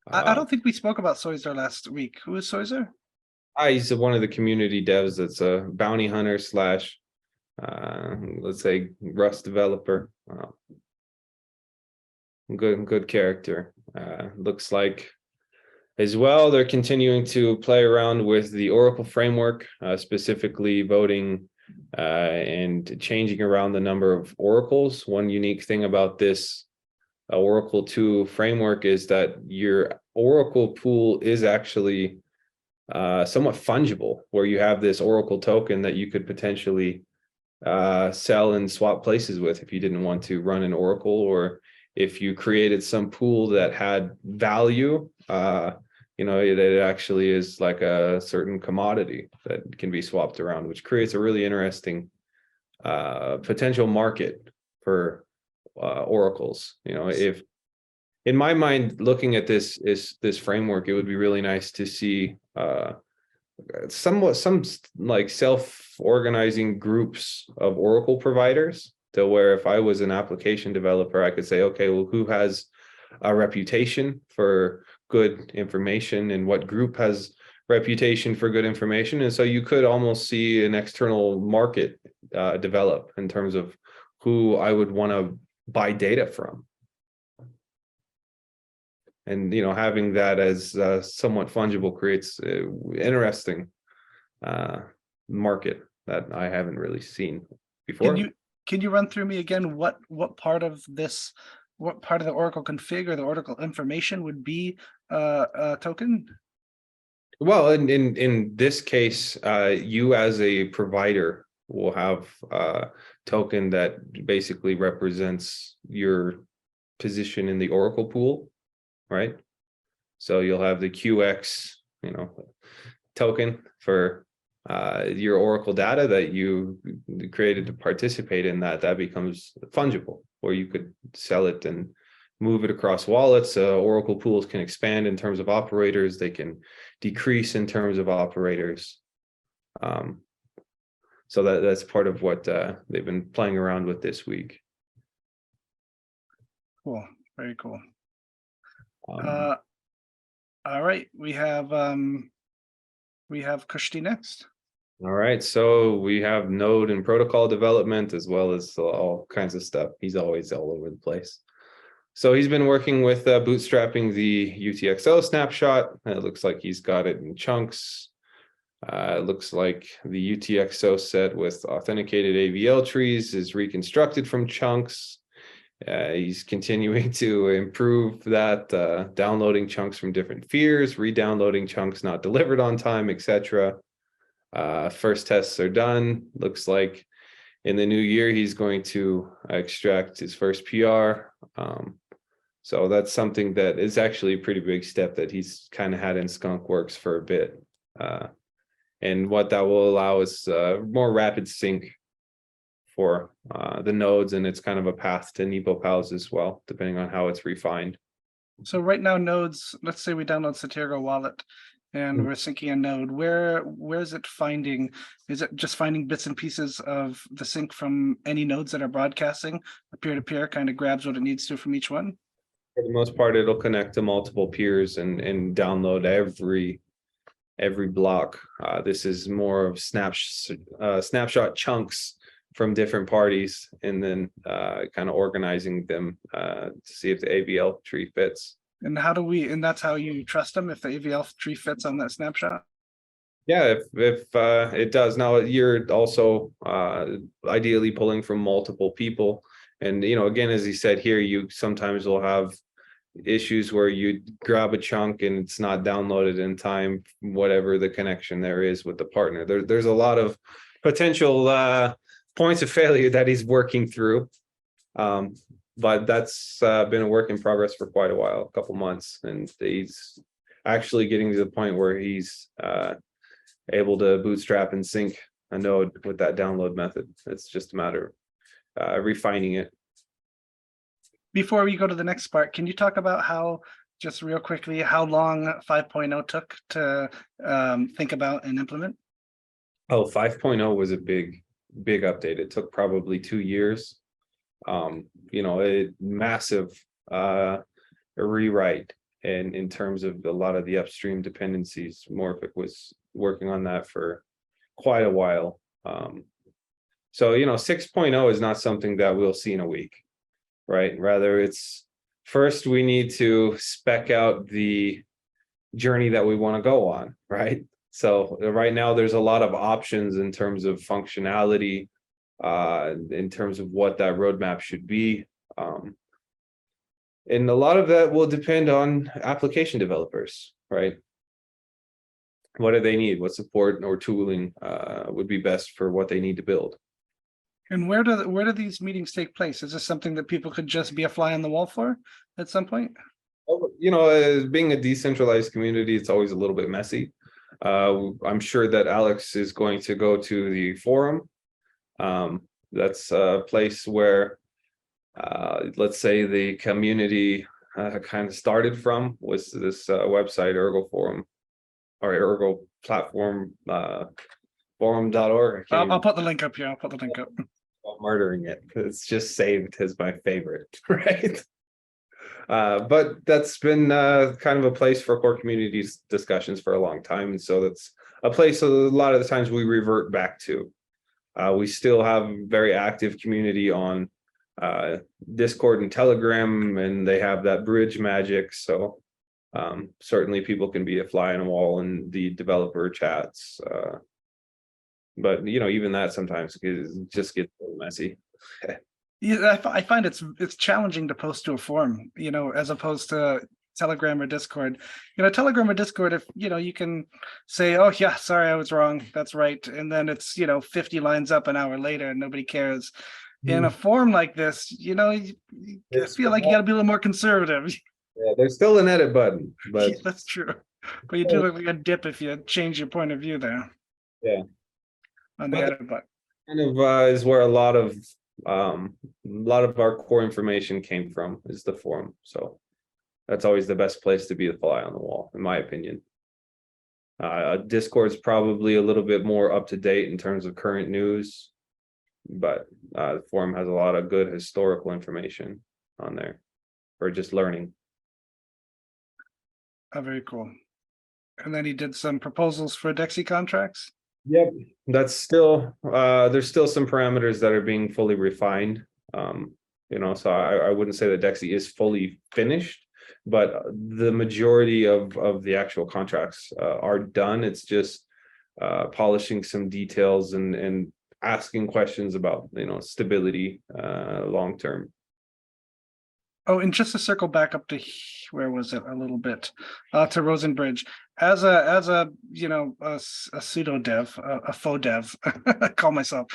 I don't think we spoke about SigUSD last week. Who is SigUSD? He's one of the community devs that's a bounty hunter slash, let's say, Rust developer. Good character. Looks like as well, they're continuing to play around with the Oracle framework, specifically voting and changing around the number of oracles. One unique thing about this Oracle 2 framework is that your Oracle pool is actually somewhat fungible, where you have this Oracle token that you could potentially sell and swap places with if you didn't want to run an Oracle, or if you created some pool that had value, it actually is like a certain commodity that can be swapped around, which creates a really interesting potential market for oracles. If in my mind, looking at this framework, it would be really nice to see some like self-organizing groups of oracle providers, to where if I was an application developer, I could say, okay, well, who has a reputation for good information and what group has reputation for good information. And so you could almost see an external market develop in terms of who I would want to buy data from. And, having that as somewhat fungible creates an interesting market that I haven't really seen before. Can you run through me again what part of this, what part of the Oracle config or the Oracle information would be a token? Well, in this case, you as a provider will have a token that basically represents your position in the Oracle pool, right? So you'll have the QX, token for your Oracle data that you created to participate in that becomes fungible, or you could sell it and move it across wallets. Oracle pools can expand in terms of operators. They can decrease in terms of operators. So that's part of what they've been playing around with this week. Cool. Very cool. All right. We have Kushti next. All right. So we have node and protocol development, as well as all kinds of stuff. He's always all over the place. So he's been working with bootstrapping the UTXO snapshot. It looks like he's got it in chunks. It looks like the UTXO set with authenticated AVL trees is reconstructed from chunks. He's continuing to improve that, downloading chunks from different fears, re-downloading chunks not delivered on time, etc. First tests are done. Looks like in the new year, he's going to extract his first PR. So that's something that is actually a pretty big step that he's kind of had in skunkworks for a bit. And what that will allow is more rapid sync for the nodes, and it's kind of a path to NepoPals as well, depending on how it's refined. So right now, nodes, let's say we download Satergo wallet and we're syncing a node. Where is it finding? Is it just finding bits and pieces of the sync from any nodes that are broadcasting? Peer-to-peer kind of grabs what it needs to from each one? For the most part, it'll connect to multiple peers and download every block. This is more of snapshot chunks from different parties, and then kind of organizing them to see if the AVL tree fits. And that's how you trust them, if the AVL tree fits on that snapshot? Yeah, if it does. Now you're also ideally pulling from multiple people. And, again, as he said here, you sometimes will have issues where you grab a chunk and it's not downloaded in time, whatever the connection there is with the partner. There's a lot of potential points of failure that he's working through. But that's been a work in progress for quite a while, a couple months. And he's actually getting to the point where he's able to bootstrap and sync a node with that download method. It's just a matter of refining it. Before we go to the next part, can you talk about how, just real quickly, how long 5.0 took to think about and implement? Oh, 5.0 was a big update. It took probably 2 years. A massive rewrite in terms of a lot of the upstream dependencies. Morphic was working on that for quite a while. So 6.0 is not something that we'll see in a week, right? Rather, it's first we need to spec out the journey that we want to go on, right? So right now there's a lot of options in terms of functionality, in terms of what that roadmap should be. And a lot of that will depend on application developers, right? What do they need? What support or tooling would be best for what they need to build? And where do these meetings take place? Is this something that people could just be a fly on the wall for at some point? You know, as being a decentralized community, it's always a little bit messy. I'm sure that Alex is going to go to the forum. That's a place where, let's say, the community kind of started from, was this website, Ergo Forum, or Ergo platform, forum.org. I'll put the link up here. I'll put the link up. I'm murdering it because it's just saved as my favorite, right? But that's been kind of a place for core communities discussions for a long time. And so that's a place a lot of the times we revert back to. We still have very active community on Discord and Telegram, and they have that bridge magic. So certainly people can be a fly on the wall in the developer chats. But, you know, even that sometimes just gets a little messy. Yeah, I find it's challenging to post to a forum, you know, as opposed to Telegram or Discord. You know, Telegram or Discord, if you know, you can say, "Oh yeah, sorry, I was wrong. That's right," and then it's, you know, 50 lines up an hour later and nobody cares. In a forum like this, you know, you feel like you got to be a little more conservative. Yeah, there's still an edit button, but Yeah, that's true. But you do look like a dip if you change your point of view there. Yeah, on the edit button. Kind of is where a lot of our core information came from, is the forum. So that's always the best place to be the fly on the wall, in my opinion. Discord's probably a little bit more up to date in terms of current news, but the forum has a lot of good historical information on there for just learning. Oh, very cool. And then he did some proposals for Dexy contracts. Yep, that's still there's still some parameters that are being fully refined. You know, so I wouldn't say that Dexy is fully finished, but the majority of the actual contracts are done. It's just polishing some details and asking questions about, you know, stability long term. Oh, and just to circle back up to where was it a little bit to Rosenbridge, as a you know a pseudo dev, a faux dev, I call myself.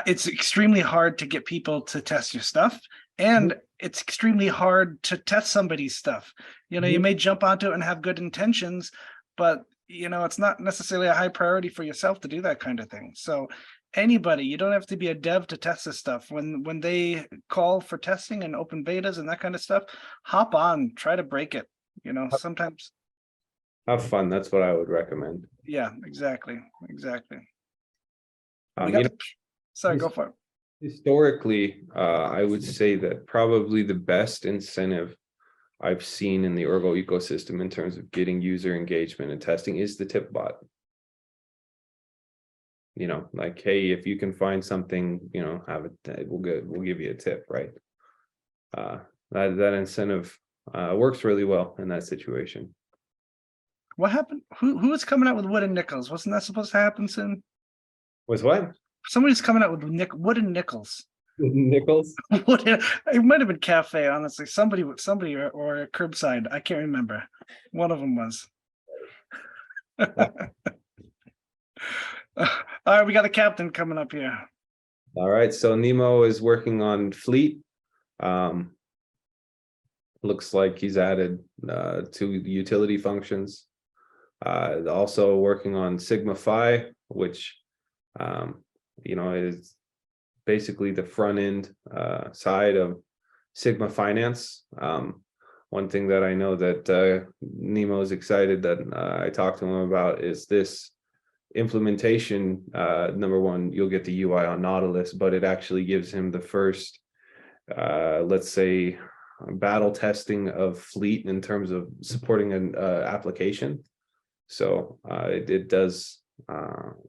It's extremely hard to get people to test your stuff, and it's extremely hard to test somebody's stuff. You know, you may jump onto it and have good intentions, but you know, it's not necessarily a high priority for yourself to do that kind of thing. So anybody, you don't have to be a dev to test this stuff. When they call for testing and open betas and that kind of stuff, hop on, try to break it. You know, sometimes Have fun. That's what I would recommend. yeah, exactly. Sorry, go for it. Historically, I would say that probably the best incentive I've seen in the Ergo ecosystem in terms of getting user engagement and testing is the tip bot. You know, like, hey, if you can find something, you know, we'll give you a tip, right? That incentive works really well in that situation. What happened? Who was coming out with wooden nickels? Wasn't that supposed to happen soon? Was what? Somebody's coming out with wooden nickels. Nickels? It might have been Cafe, honestly. Somebody or Curbside. I can't remember. One of them was. All right, we got a captain coming up here. All right, so Nemo is working on Fleet. Looks like he's added 2 utility functions. Also working on SigmaFi, which you know, is basically the front end side of Sigma Finance. One thing that I know that Nemo is excited that I talked to him about is this implementation. Number one, you'll get the UI on Nautilus, but it actually gives him the first, let's say, battle testing of Fleet in terms of supporting an application. So it does,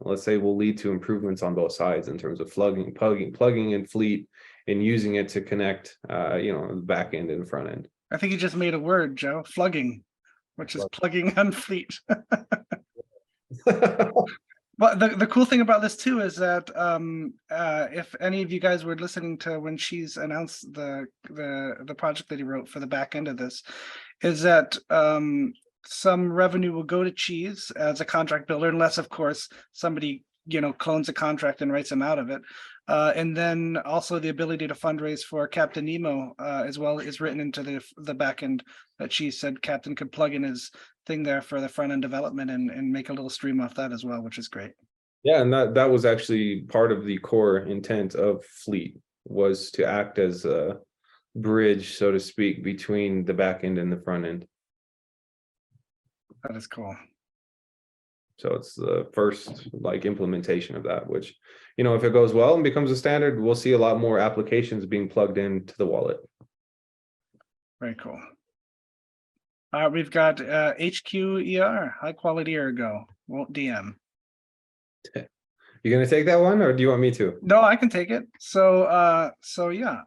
let's say, will lead to improvements on both sides in terms of plugging in Fleet and using it to connect, you know, the back end and front end. I think you just made a word, Joe. Flugging, which is plugging on Fleet. But the cool thing about this too is that if any of you guys were listening to when she's announced the project that he wrote for the back end of this, is that some revenue will go to Cheese as a contract builder, unless of course somebody, you know, clones a contract and writes them out of it. And then also the ability to fundraise for Captain Nemo as well is written into the backend that she said Captain could plug in his thing there for the front end development and make a little stream off that as well, which is great. Yeah, and that was actually part of the core intent of Fleet, was to act as a bridge, so to speak, between the back end and the front end. That is cool. So it's the first like implementation of that, which, you know, if it goes well and becomes a standard, we'll see a lot more applications being plugged into the wallet. Very cool. We've got HQER, high quality ergo, won't DM. You gonna take that one, or do you want me to? No, I can take it. So yeah,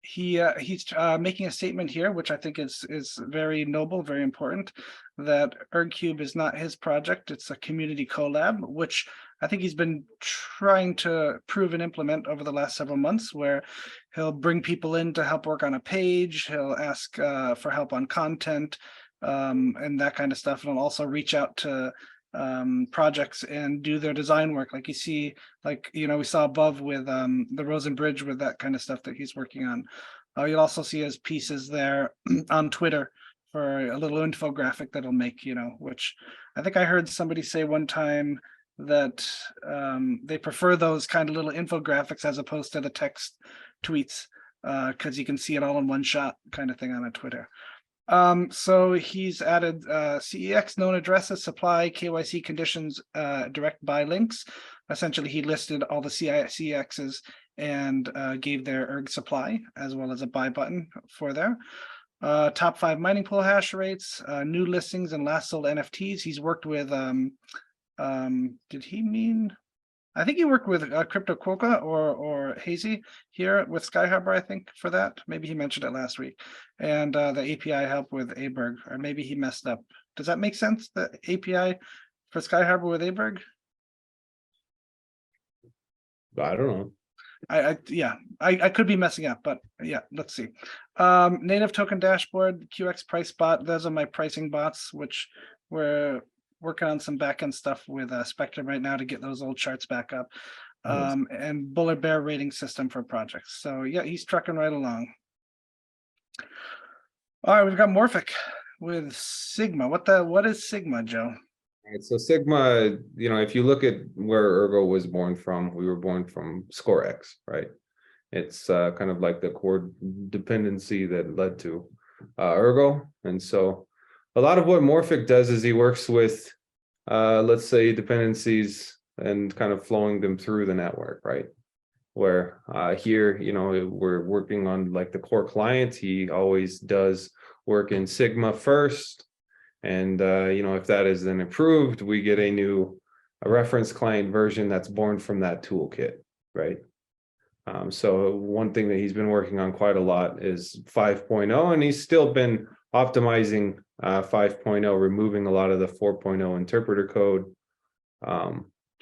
he's making a statement here, which I think is very noble, very important, that ErgCube is not his project. It's a community collab, which I think he's been trying to prove and implement over the last several months, where he'll bring people in to help work on a page. He'll ask for help on content and that kind of stuff. And he'll also reach out to projects and do their design work, like you see, like, you know, we saw above with the Rosen Bridge with that kind of stuff that he's working on. You'll also see his pieces there on Twitter for a little infographic that'll make, you know, which I think I heard somebody say one time that they prefer those kind of little infographics as opposed to the text tweets, because you can see it all in one shot kind of thing on a Twitter. So he's added CEX, known addresses, supply, KYC conditions, direct buy links. Essentially, he listed all the CEXs and gave their erg supply as well as a buy button for there. Top 5 mining pool hash rates, new listings and last sold NFTs. He's worked with did he mean? I think he worked with Crypto Quokka or Hazy here with Sky Harbor, I think, for that. Maybe he mentioned it last week. And the API help with Aberg, or maybe he messed up. Does that make sense? The API for Sky Harbor with Aberg? I don't know. I could be messing up, but yeah, let's see. Native token dashboard, QX price bot. Those are my pricing bots, which we're working on some backend stuff with Spectrum right now to get those old charts back up. And Bull or Bear rating system for projects. So yeah, he's trucking right along. All right, we've got Morphic with Sigma. What is Sigma, Joe? All right, so Sigma, you know, if you look at where Ergo was born from, we were born from ScoreX, right? It's kind of like the core dependency that led to Ergo. And so a lot of what Morphic does is he works with, let's say, dependencies and kind of flowing them through the network, right? Where here, you know, we're working on like the core client. He always does work in Sigma first. And, you know, if that is then approved, we get a reference client version that's born from that toolkit, right? So one thing that he's been working on quite a lot is 5.0, and he's still been optimizing 5.0, removing a lot of the 4.0 interpreter code.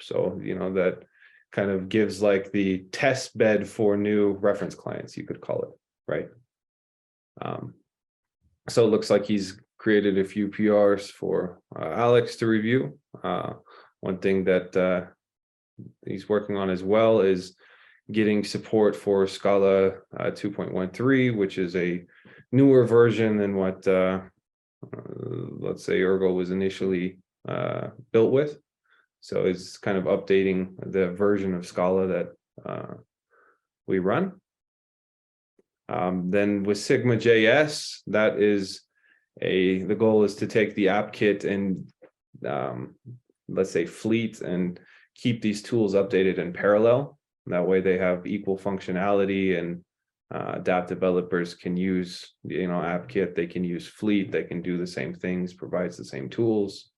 So, you know, that kind of gives like the test bed for new reference clients, you could call it, right? So it looks like he's created a few PRs for Alex to review. One thing that he's working on as well is getting support for Scala 2.13, which is a newer version than what, let's say, Ergo was initially built with. So it's kind of updating the version of Scala that we run. Then with SigmaJS, that is the goal is to take the app kit and let's say fleet and keep these tools updated in parallel. That way they have equal functionality, and app developers can use, you know, app kit, they can use fleet, they can do the same things, provides the same tools.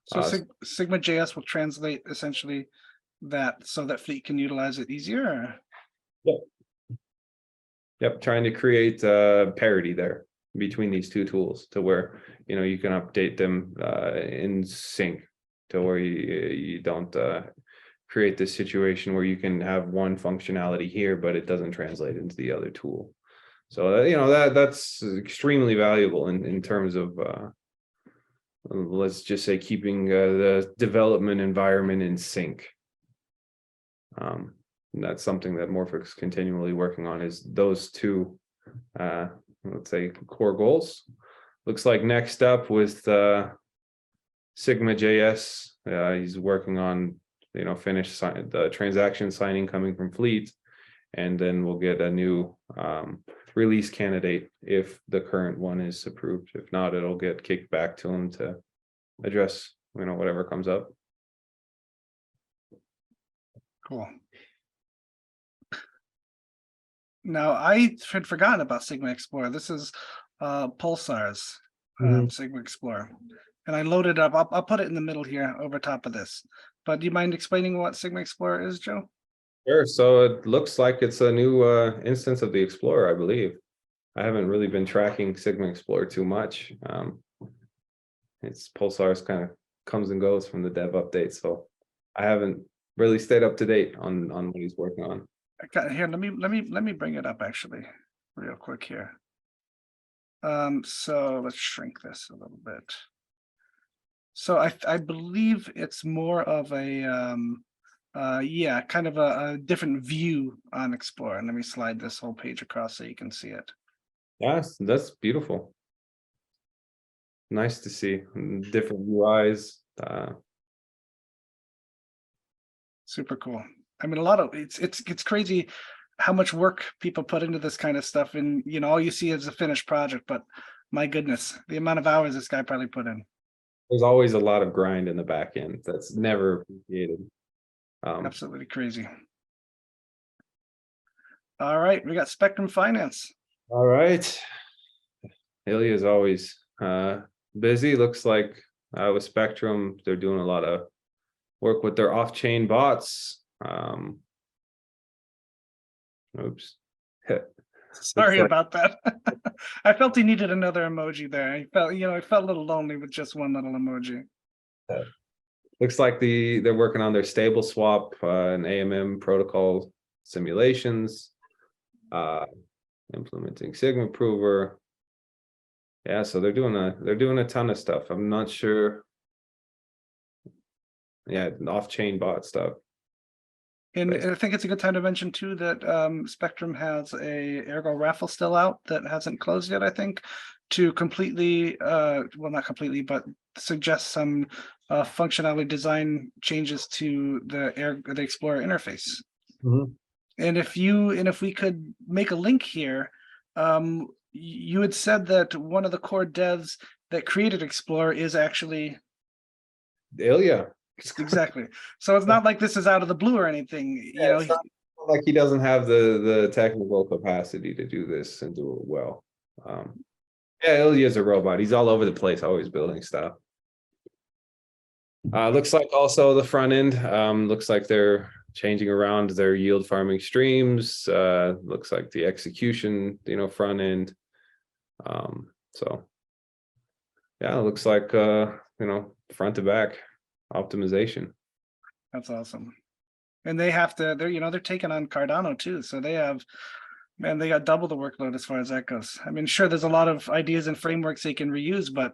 So SigmaJS will translate essentially that so that fleet can utilize it easier? Or? Yep. Yep, trying to create parity there between these two tools to where, you know, you can update them in sync to where you don't create this situation where you can have one functionality here, but it doesn't translate into the other tool. So, you know, that's extremely valuable in terms of, let's just say, keeping the development environment in sync. that's something that Morphic's continually working on, is those two, let's say, core goals. Looks like next up with Sigma.js, he's working on, finish the transaction signing coming from Fleet, and then we'll get a new release candidate if the current one is approved. If not, it'll get kicked back to him to address, whatever comes up. Cool. Now, I had forgotten about SigmaXplorer. This is Pulsarz, SigmaXplorer. And I loaded up. I'll put it in the middle here over top of this. But do you mind explaining what SigmaXplorer is, Joe? Sure. So it looks like it's a new instance of the Explorer, I believe. I haven't really been tracking SigmaXplorer too much. It's Pulsarz kind of comes and goes from the dev update, so I haven't really stayed up to date on what he's working on. Here, let me bring it up actually, real quick here. So let's shrink this a little bit. So I believe it's more of a yeah, kind of a different view on Explorer. Let me slide this whole page across so you can see it. Yes, that's beautiful. Nice to see different UIs. Super cool. I mean, a lot of it's crazy how much work people put into this kind of stuff, and all you see is a finished project. But my goodness, the amount of hours this guy probably put in. There's always a lot of grind in the back end that's never appreciated. Absolutely crazy. All right, we got Spectrum Finance. All right, Ilya is always busy. Looks like with Spectrum, they're doing a lot of work with their off-chain bots. Oops. Sorry about that. I felt he needed another emoji there. I felt, I felt a little lonely with just one little emoji. Looks like they're working on their stable swap and AMM protocol simulations, implementing Sigma Prover. Yeah, so they're doing a ton of stuff. I'm not sure. Yeah, off-chain bot stuff. And I think it's a good time to mention too that Spectrum has a Ergo raffle still out that hasn't closed yet, I think, to completely, well, not completely, but suggest some functionality design changes to the Explorer interface. And if we could make a link here, you had said that one of the core devs that created Explorer is actually Ilya. Exactly. So it's not like this is out of the blue or anything. It's not like he doesn't have the technical capacity to do this and do it well. Yeah, Ilya is a robot. He's all over the place, always building stuff. Looks like also the front end. Looks like they're changing around their yield farming streams. Looks like the execution, front end. So yeah, it looks like front to back optimization. That's awesome. And they have to, they're taking on Cardano too. So they got double the workload as far as that goes. I mean, sure, there's a lot of ideas and frameworks they can reuse, but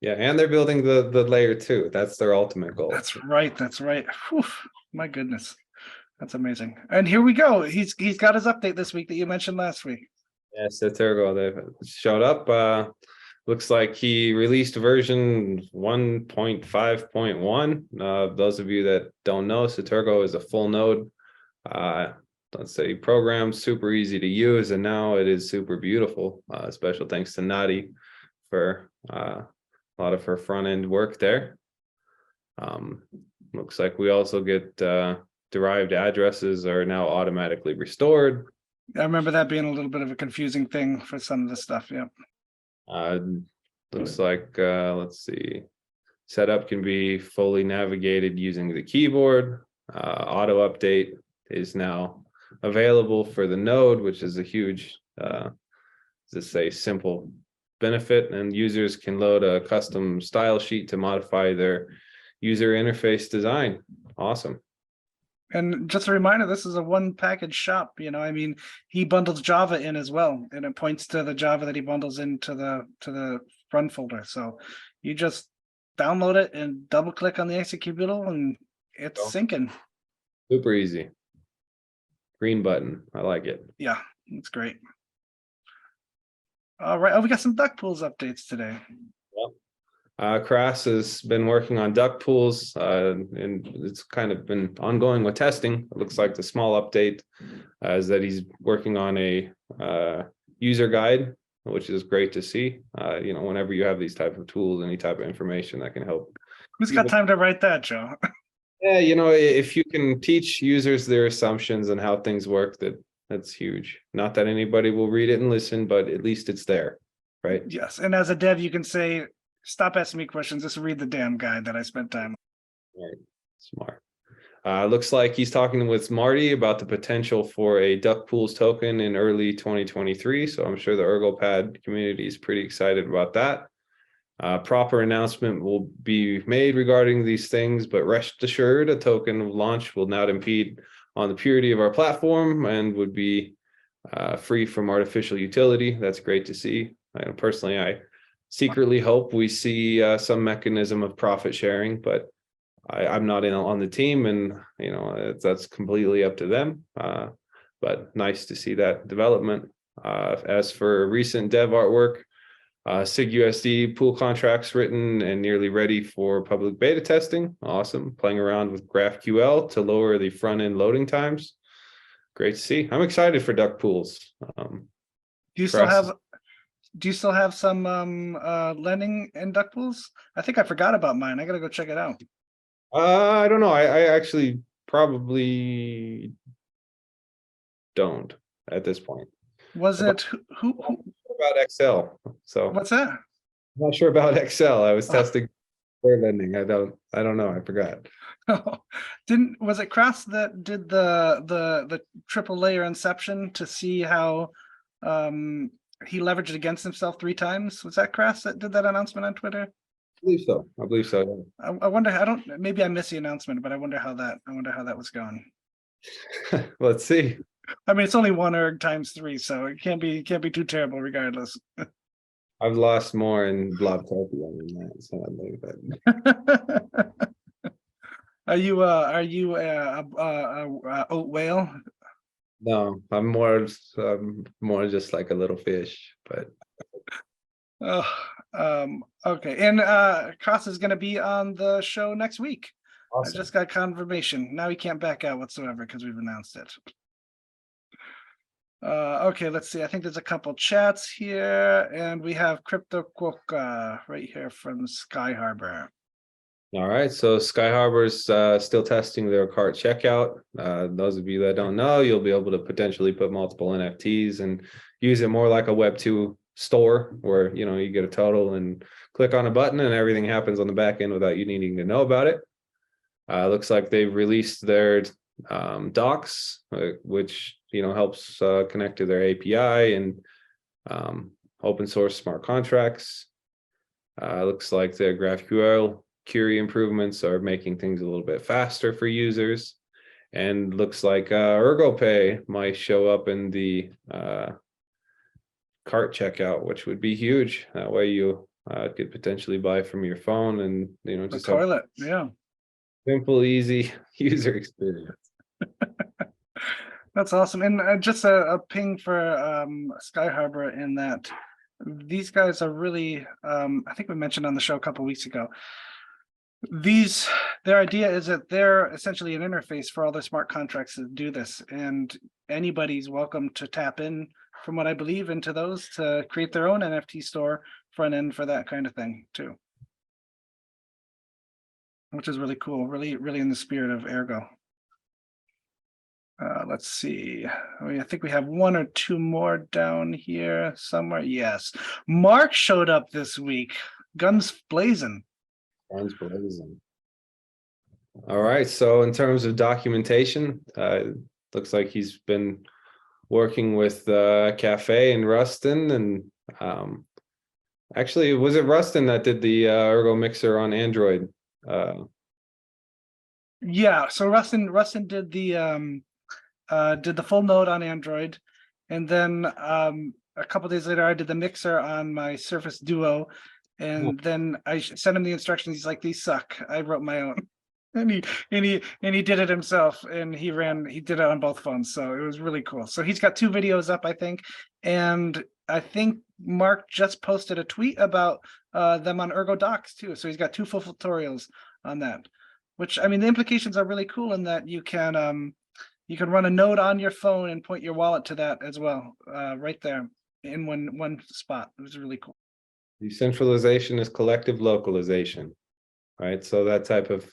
yeah, and they're building the layer 2. That's their ultimate goal. That's right. Whew, my goodness. That's amazing. And here we go. He's got his update this week that you mentioned last week. Yeah, Satergo, they showed up. Looks like he released version 1.5.1. Those of you that don't know, Satergo is a full node, let's say, program, super easy to use, and now it is super beautiful. Special thanks to Nadi for a lot of her front end work there. Looks like we also get derived addresses are now automatically restored. I remember that being a little bit of a confusing thing for some of the stuff. Yeah. Looks like, let's see, setup can be fully navigated using the keyboard. Auto update is now available for the node, which is a huge, let's say, simple benefit, and users can load a custom style sheet to modify their user interface design. Awesome. And just a reminder, this is a one package shop. I mean, he bundles Java in as well, and it points to the Java that he bundles into the run folder. So you just download it and double click on the executable, and it's syncing. Super easy. Green button. I like it. Yeah, it's great. All right. Oh, we got some duck pools updates today. Kras has been working on duck pools, and it's kind of been ongoing with testing. It looks like the small update is that he's working on a user guide, which is great to see. Whenever you have these type of tools, any type of information that can help. Who's got time to write that, Joe? Yeah, if you can teach users their assumptions and how things work, that's huge. Not that anybody will read it and listen, but at least it's there, right? Yes, and as a dev, you can say, stop asking me questions, just read the damn guide that I spent time on. Right, smart. Looks like he's talking with Marty about the potential for a duck pools token in early 2023. So I'm sure the ErgoPad community is pretty excited about that. Proper announcement will be made regarding these things, but rest assured, a token launch will not impede on the purity of our platform and would be free from artificial utility. That's great to see. Personally, I secretly hope we see some mechanism of profit sharing, but I'm not on the team, and that's completely up to them. But nice to see that development. As for recent dev artwork, SigUSD pool contracts written and nearly ready for public beta testing. Awesome. Playing around with GraphQL to lower the front end loading times. Great to see. I'm excited for duck pools. Do you still have some lending in duck pools? I think I forgot about mine. I gotta go check it out. I don't know. I actually probably don't at this point. Was it who about Excel? So what's that? I'm not sure about Excel. I was testing for lending. I don't know. I forgot. Was it Kras that did the triple layer inception to see how he leveraged it against himself 3 times? Was that Kras that did that announcement on Twitter? I believe so. I wonder. Maybe I missed the announcement, but I wonder how that was going. Let's see. I mean, it's only 1 erg times 3, so it can't be too terrible regardless. I've lost more in Blob than that, so I believe that. Are you a oat whale? No, I'm more just like a little fish, but. Okay, and Kras is going to be on the show next week. Awesome. I just got confirmation. Now he can't back out whatsoever because we've announced it. Okay, let's see. I think there's a couple chats here, and we have Crypto Quokka right here from Sky Harbor. All right, so Sky Harbor's still testing their cart checkout. Those of you that don't know, you'll be able to potentially put multiple NFTs and use it more like a Web 2 store where you get a total and click on a button and everything happens on the back end without you needing to know about it. Looks like they've released their docs, which helps connect to their API and open source smart contracts. Looks like their GraphQL query improvements are making things a little bit faster for users, and looks like ErgoPay might show up in the cart checkout, which would be huge. That way you could potentially buy from your phone and just the toilet. Yeah, simple, easy user experience. That's awesome. And just a ping for Sky Harbor in that these guys are really, I think we mentioned on the show a couple of weeks ago, their idea is that they're essentially an interface for all the smart contracts that do this, and anybody's welcome to tap in, from what I believe, into those to create their own NFT store front end for that kind of thing too, which is really cool, really in the spirit of Ergo. Let's see. I think we have 1 or 2 more down here somewhere. Yes, Mark showed up this week. Guns blazing. Guns blazing. All right. So in terms of documentation, looks like he's been working with Cafe and Rustin, and actually, was it Rustin that did the Ergo mixer on Android? Yeah. So Rustin did the full node on Android, and then a couple days later I did the mixer on my Surface Duo, and then I sent him the instructions. He's like, these suck. I wrote my own. And he did it himself, and he did it on both phones, so it was really cool. So he's got 2 videos up, I think, and I think Mark just posted a tweet about them on Ergo Docs too. So he's got 2 full tutorials on that, which, I mean, the implications are really cool in that you can run a node on your phone and point your wallet to that as well, right there in one spot. It was really cool. Decentralization is collective localization. Right, so that type of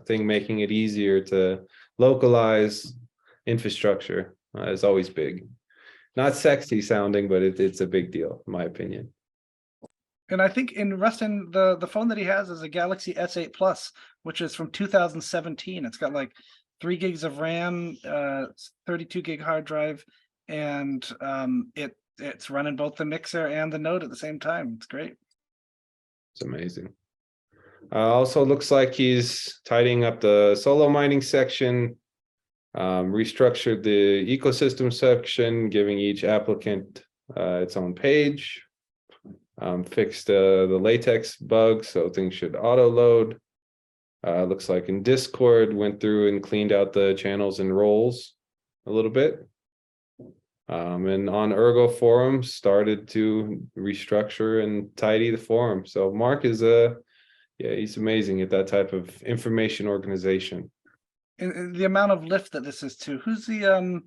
thing, making it easier to localize infrastructure is always big. Not sexy sounding, but it's a big deal, in my opinion. And I think in Rustin, the phone that he has is a Galaxy S8 Plus, which is from 2017. It's got like 3 gigs of RAM, 32 gig hard drive, and it's running both the mixer and the node at the same time. It's great. It's amazing. Also looks like he's tidying up the solo mining section, restructured the ecosystem section, giving each applicant its own page, fixed the latex bug, so things should auto load. Looks like in Discord went through and cleaned out the channels and roles a little bit. And on Ergo forum started to restructure and tidy the forum. So Mark is he's amazing at that type of information organization. And the amount of lift that this is to. Who's the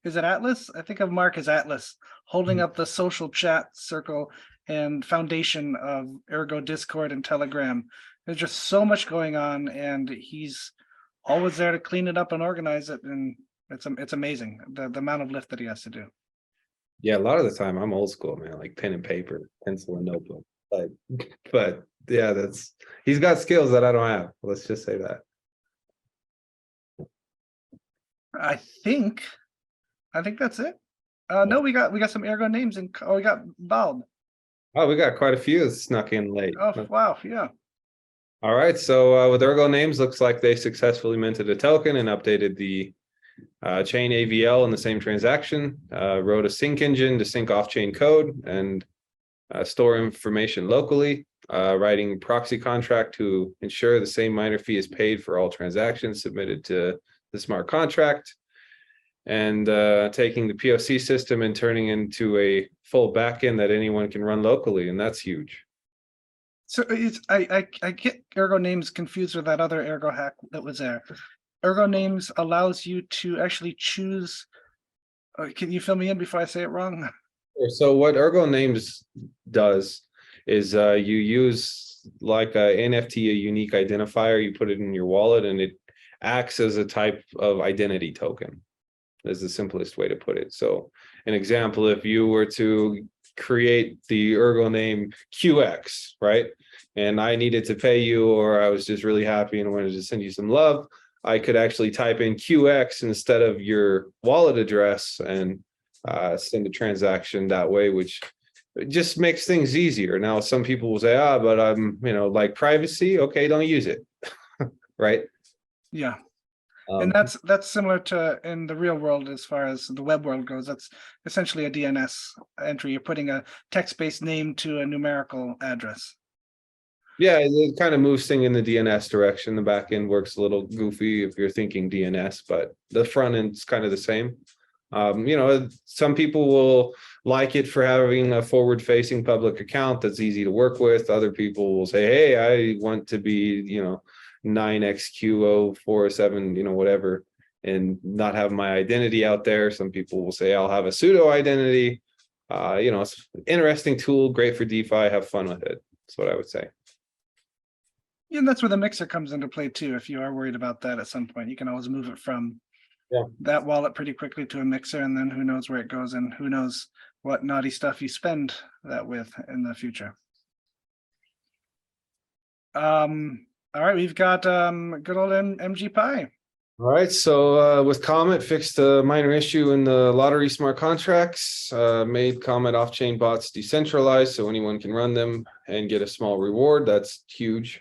is it Atlas? I think of Mark as Atlas, holding up the social chat circle and foundation of Ergo Discord and Telegram. There's just so much going on, and he's always there to clean it up and organize it, and it's amazing the amount of lift that he has to do. Yeah, a lot of the time I'm old school, man, like pen and paper, pencil and notebook. But yeah, he's got skills that I don't have. Let's just say that. I think that's it. No, we got some Ergo names, and we got Balb. Oh, we got quite a few that snuck in late. Oh wow, yeah. All right, so with Ergo names, looks like they successfully minted a token and updated the chain AVL in the same transaction, wrote a sync engine to sync off-chain code and store information locally, writing proxy contract to ensure the same miner fee is paid for all transactions submitted to the smart contract, and taking the POC system and turning into a full backend that anyone can run locally, and that's huge. So I get Ergo names confused with that other Ergo hack that was there. Ergo names allows you to actually choose. Can you fill me in before I say it wrong? So what Ergo names does is you use like a NFT, a unique identifier, you put it in your wallet and it acts as a type of identity token. That's the simplest way to put it. So an example, if you were to create the Ergo name QX, right? And I needed to pay you, or I was just really happy and wanted to send you some love, I could actually type in QX instead of your wallet address and send a transaction that way, which just makes things easier. Now, some people will say, but I'm, like privacy. Okay, don't use it. Right? Yeah. And that's similar to in the real world as far as the web world goes. That's essentially a DNS entry. You're putting a text-based name to a numerical address. Yeah, it kind of moves things in the DNS direction. The back end works a little goofy if you're thinking DNS, but the front end's kind of the same. Some people will like it for having a forward-facing public account that's easy to work with. Other people will say, hey, I want to be, 9XQ0407, whatever, and not have my identity out there. Some people will say, I'll have a pseudo identity. It's an interesting tool, great for DeFi, have fun with it. That's what I would say. Yeah, and that's where the mixer comes into play too. If you are worried about that at some point, you can always move it from that wallet pretty quickly to a mixer, and then who knows where it goes and who knows what naughty stuff you spend that with in the future. All right, we've got good old MGpai. All right, so with Comet, fixed the minor issue in the lottery smart contracts, made Comet off-chain bots decentralized so anyone can run them and get a small reward. That's huge.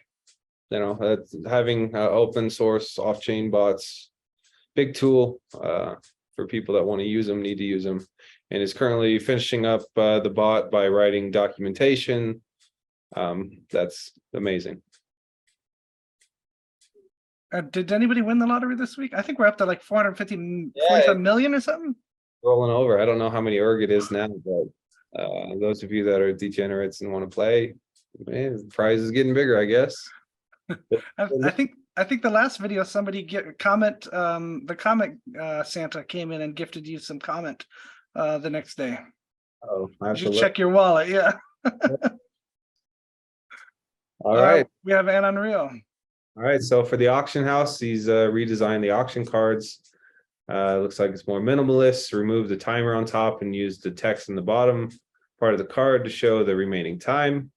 That's having open source off-chain bots, big tool for people that want to use them, need to use them, and is currently finishing up the bot by writing documentation. That's amazing. Did anybody win the lottery this week? I think we're up to like 450, Yeah, 45 million or something. rolling over. I don't know how many erg it is now, but those of you that are degenerates and want to play, man, the prize is getting bigger, I guess. I think the last video somebody the comment Santa came in and gifted you some comment the next day. Oh, I You have to should look. check your wallet, yeah. All right. We have an Unreal. All right. So for the auction house, he's redesigned the auction cards. Looks like it's more minimalist. Remove the timer on top and use the text in the bottom part of the card to show the remaining time.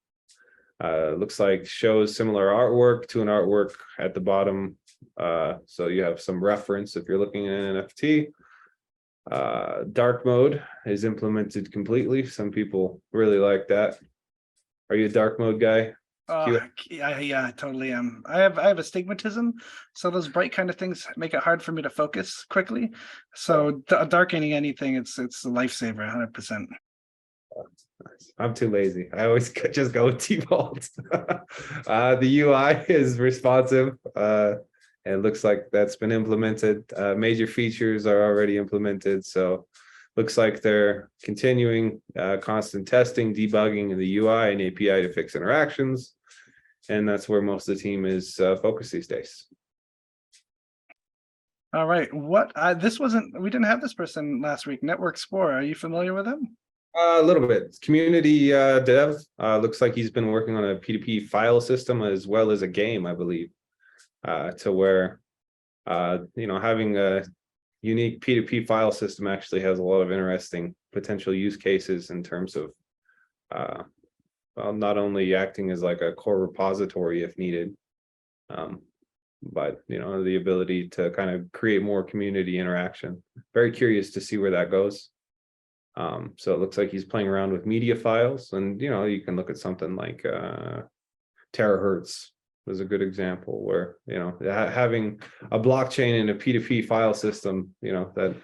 Looks like shows similar artwork to an artwork at the bottom. So you have some reference if you're looking at an NFT. Dark mode is implemented completely. Some people really like that. Are you a dark mode guy? Yeah, I totally am. I have astigmatism, so those bright kind of things make it hard for me to focus quickly. So darkening anything, it's a lifesaver, 100%. I'm too lazy. I always just go with default. The UI is responsive. And it looks like that's been implemented. Major features are already implemented. So looks like they're continuing constant testing, debugging in the UI and API to fix interactions. And that's where most of the team is focused these days. All right. We didn't have this person last week. networkspore. Are you familiar with him? A little bit. Community dev. Looks like he's been working on a P2P file system as well as a game, I believe. To where, having a unique P2P file system actually has a lot of interesting potential use cases in terms of, not only acting as like a core repository if needed, but, the ability to kind of create more community interaction. Very curious to see where that goes. So it looks like he's playing around with media files, and, you can look at something like terahertz. Was a good example where, having a blockchain and a P2P file system, that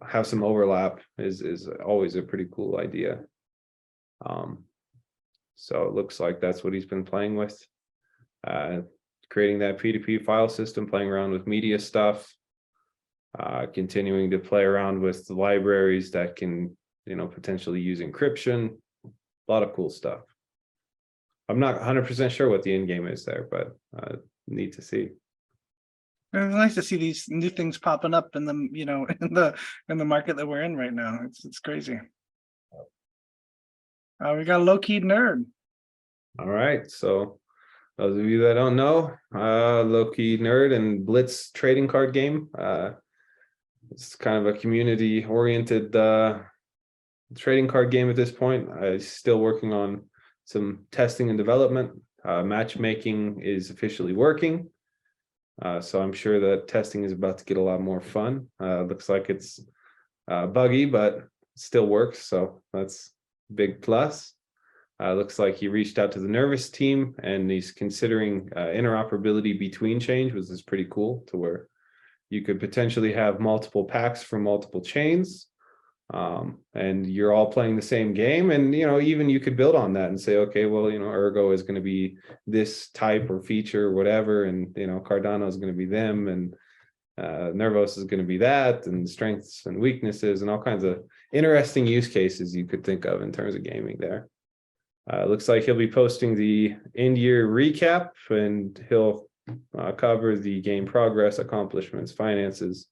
have some overlap is always a pretty cool idea. So it looks like that's what he's been playing with, creating that P2P file system, playing around with media stuff, continuing to play around with the libraries that can, potentially use encryption, a lot of cool stuff. I'm not 100% sure what the end game is there, but need to see. It's nice to see these new things popping up in the in the market that we're in right now. It's crazy. We got LowKeyNerd. All right, so those of you that don't know, LowKeyNerd and Blitz trading card game. It's kind of a community-oriented trading card game at this point. Still working on some testing and development. Matchmaking is officially working. So I'm sure that testing is about to get a lot more fun. Looks like it's buggy, but it still works. So that's a big plus. Looks like he reached out to the Nervous team and he's considering interoperability between chains, which is pretty cool, to where you could potentially have multiple packs from multiple chains. And you're all playing the same game, and even you could build on that and say, okay, well, Ergo is going to be this type or feature or whatever, and Cardano is going to be them, and Nervos is going to be that, and strengths and weaknesses and all kinds of interesting use cases you could think of in terms of gaming there. Looks like he'll be posting the end year recap, and he'll cover the game progress, accomplishments, finances,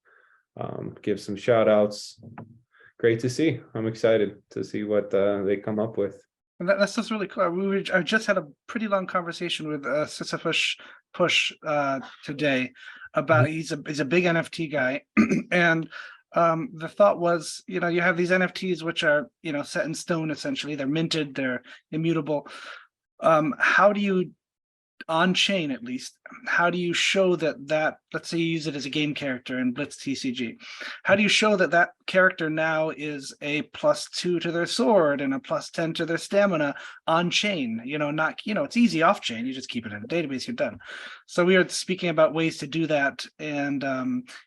give some shout outs. Great to see. I'm excited to see what they come up with. And that's just really cool. I just had a pretty long conversation with Push today about he's a big NFT guy, and the thought was, you have these NFTs which are set in stone essentially. They're minted, they're immutable. How do you, on chain at least, how do you show that let's say you use it as a game character in Blitz TCG, how do you show that character now is a +2 to their sword and a +10 to their stamina on chain? Not it's easy off chain, you just keep it in a database, you're done. So we are speaking about ways to do that, and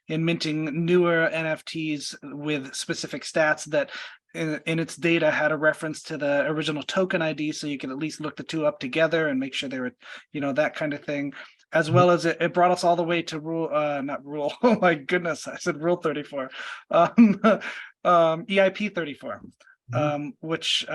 in minting newer NFTs with specific stats that in its data had a reference to the original token ID, so you can at least look the two up together and make sure they were, that kind of thing. as well as it brought us all the way to not rule. Oh my goodness, I said rule 34. EIP 34. Which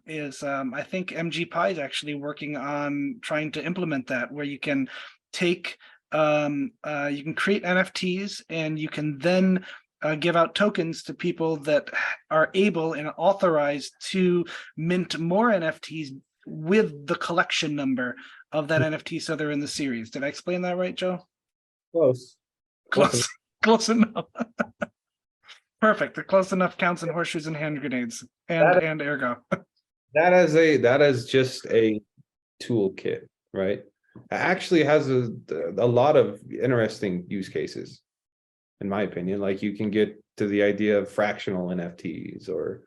is I think MGpai is actually working on trying to implement that, where you can take you can create NFTs and you can then give out tokens to people that are able and authorized to mint more NFTs with the collection number of that NFT, so they're in the series. Did I explain that right, Joe? Close. Close enough. Perfect. The close enough counts in horseshoes and hand grenades and ergo. That is just a toolkit, right? It actually has a lot of interesting use cases, in my opinion. Like you can get to the idea of fractional NFTs, or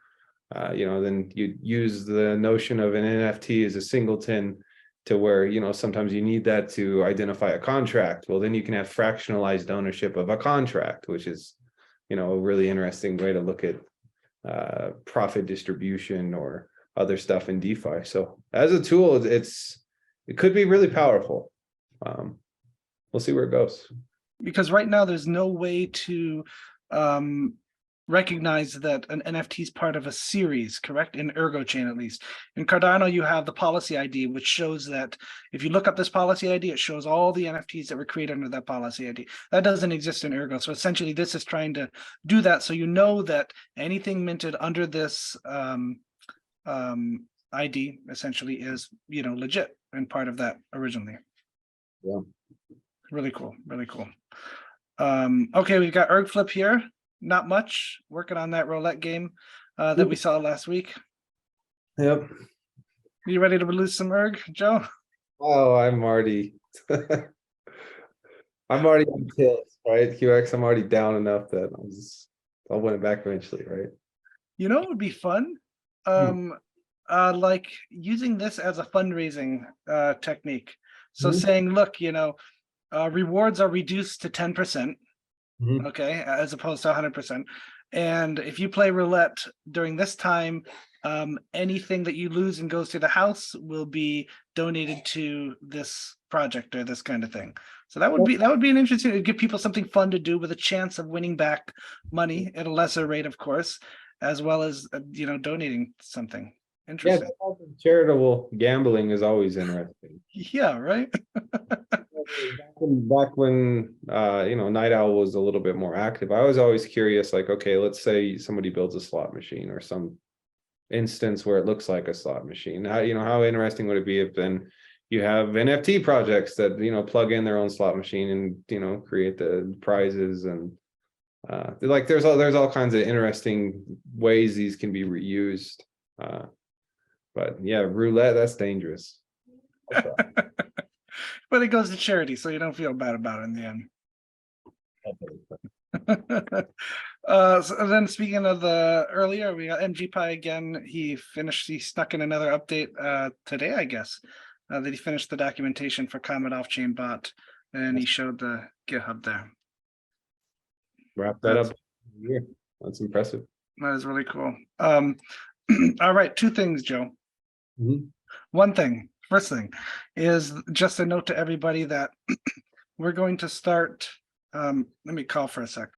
then you use the notion of an NFT as a singleton, to where sometimes you need that to identify a contract. Well, then you can have fractionalized ownership of a contract, which is a really interesting way to look at profit distribution or other stuff in DeFi. So as a tool, it could be really powerful. We'll see where it goes. Because right now there's no way to recognize that an NFT is part of a series, correct? In Ergo chain, at least. In Cardano, you have the policy ID, which shows that if you look up this policy ID, it shows all the NFTs that were created under that policy ID. That doesn't exist in Ergo. So essentially, this is trying to do that, so you know that anything minted under this ID essentially is legit and part of that originally. Yeah. Really cool. Really cool. Okay, we've got ergflip here. Not much. Working on that roulette game that we saw last week. Yep. You ready to release some erg, Joe? Oh, I'm already on tilt, right? QX, I'm already down enough that I'll win it back eventually, right? It would be fun. Like using this as a fundraising technique. So saying, look, rewards are reduced to 10%. Okay, as opposed to 100%. And if you play roulette during this time, anything that you lose and goes to the house will be donated to this project or this kind of thing. So that would be an interesting, it'd give people something fun to do with a chance of winning back money at a lesser rate, of course, as well as donating something. Interesting. Yeah, charitable gambling is always interesting. Yeah, right. Back when Night Owl was a little bit more active, I was always curious, like, okay, let's say somebody builds a slot machine or some instance where it looks like a slot machine. How interesting would it be if then you have NFT projects that plug in their own slot machine and create the prizes, and like there's all kinds of interesting ways these can be reused. But yeah, roulette, that's dangerous. But it goes to charity, so you don't feel bad about it in the end. So then, speaking of the earlier, we got MGpai again. He snuck in another update today, I guess, that he finished the documentation for Comet Off-Chain Bot, and he showed the GitHub there. Wrap that up. Yeah, that's impressive. That is really cool. All right, two things, Joe. First thing is just a note to everybody that we're going to start. Let me call for a sec.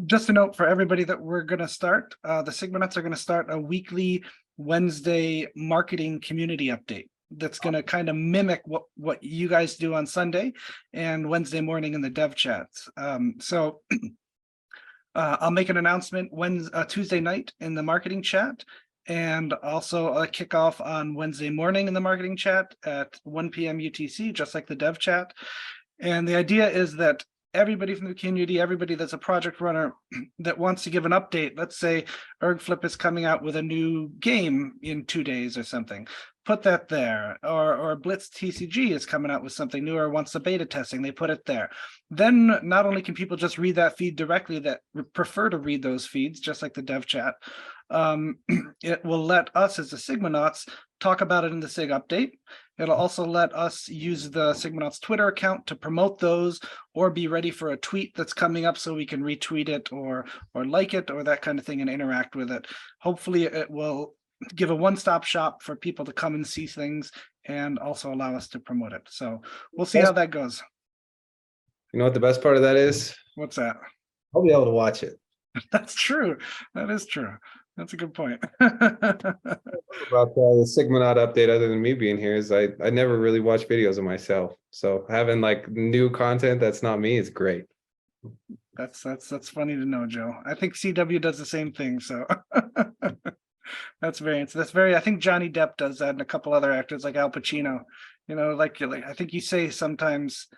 Just a note for everybody that we're going to start. The Sigmanauts are going to start a weekly Wednesday marketing community update that's going to kind of mimic what you guys do on Sunday and Wednesday morning in the dev chats. So I'll make an announcement Tuesday night in the marketing chat, and also a kickoff on Wednesday morning in the marketing chat at 1 p.m. UTC, just like the dev chat. And the idea is that everybody from the community, everybody that's a project runner that wants to give an update, let's say ergflip is coming out with a new game in 2 days or something, put that there. Or Blitz TCG is coming out with something new or wants the beta testing, they put it there. Then not only can people just read that feed directly that prefer to read those feeds, just like the dev chat, it will let us as the Sigmanauts talk about it in the Sig update. It'll also let us use the Sigmanauts Twitter account to promote those or be ready for a tweet that's coming up so we can retweet it or like it or that kind of thing and interact with it. Hopefully it will give a one-stop shop for people to come and see things, and also allow us to promote it. So we'll see how that goes. You know what the best part of that is? What's that? I'll be able to watch it. That's true. That is true. That's a good point. About the SigmaNod update, other than me being here, is I never really watch videos of myself. So having like new content that's not me is great. That's funny to know, Joe. I think CW does the same thing. So that's very. I think Johnny Depp does that, and a couple other actors like Al Pacino. You know, like I think you say sometimes.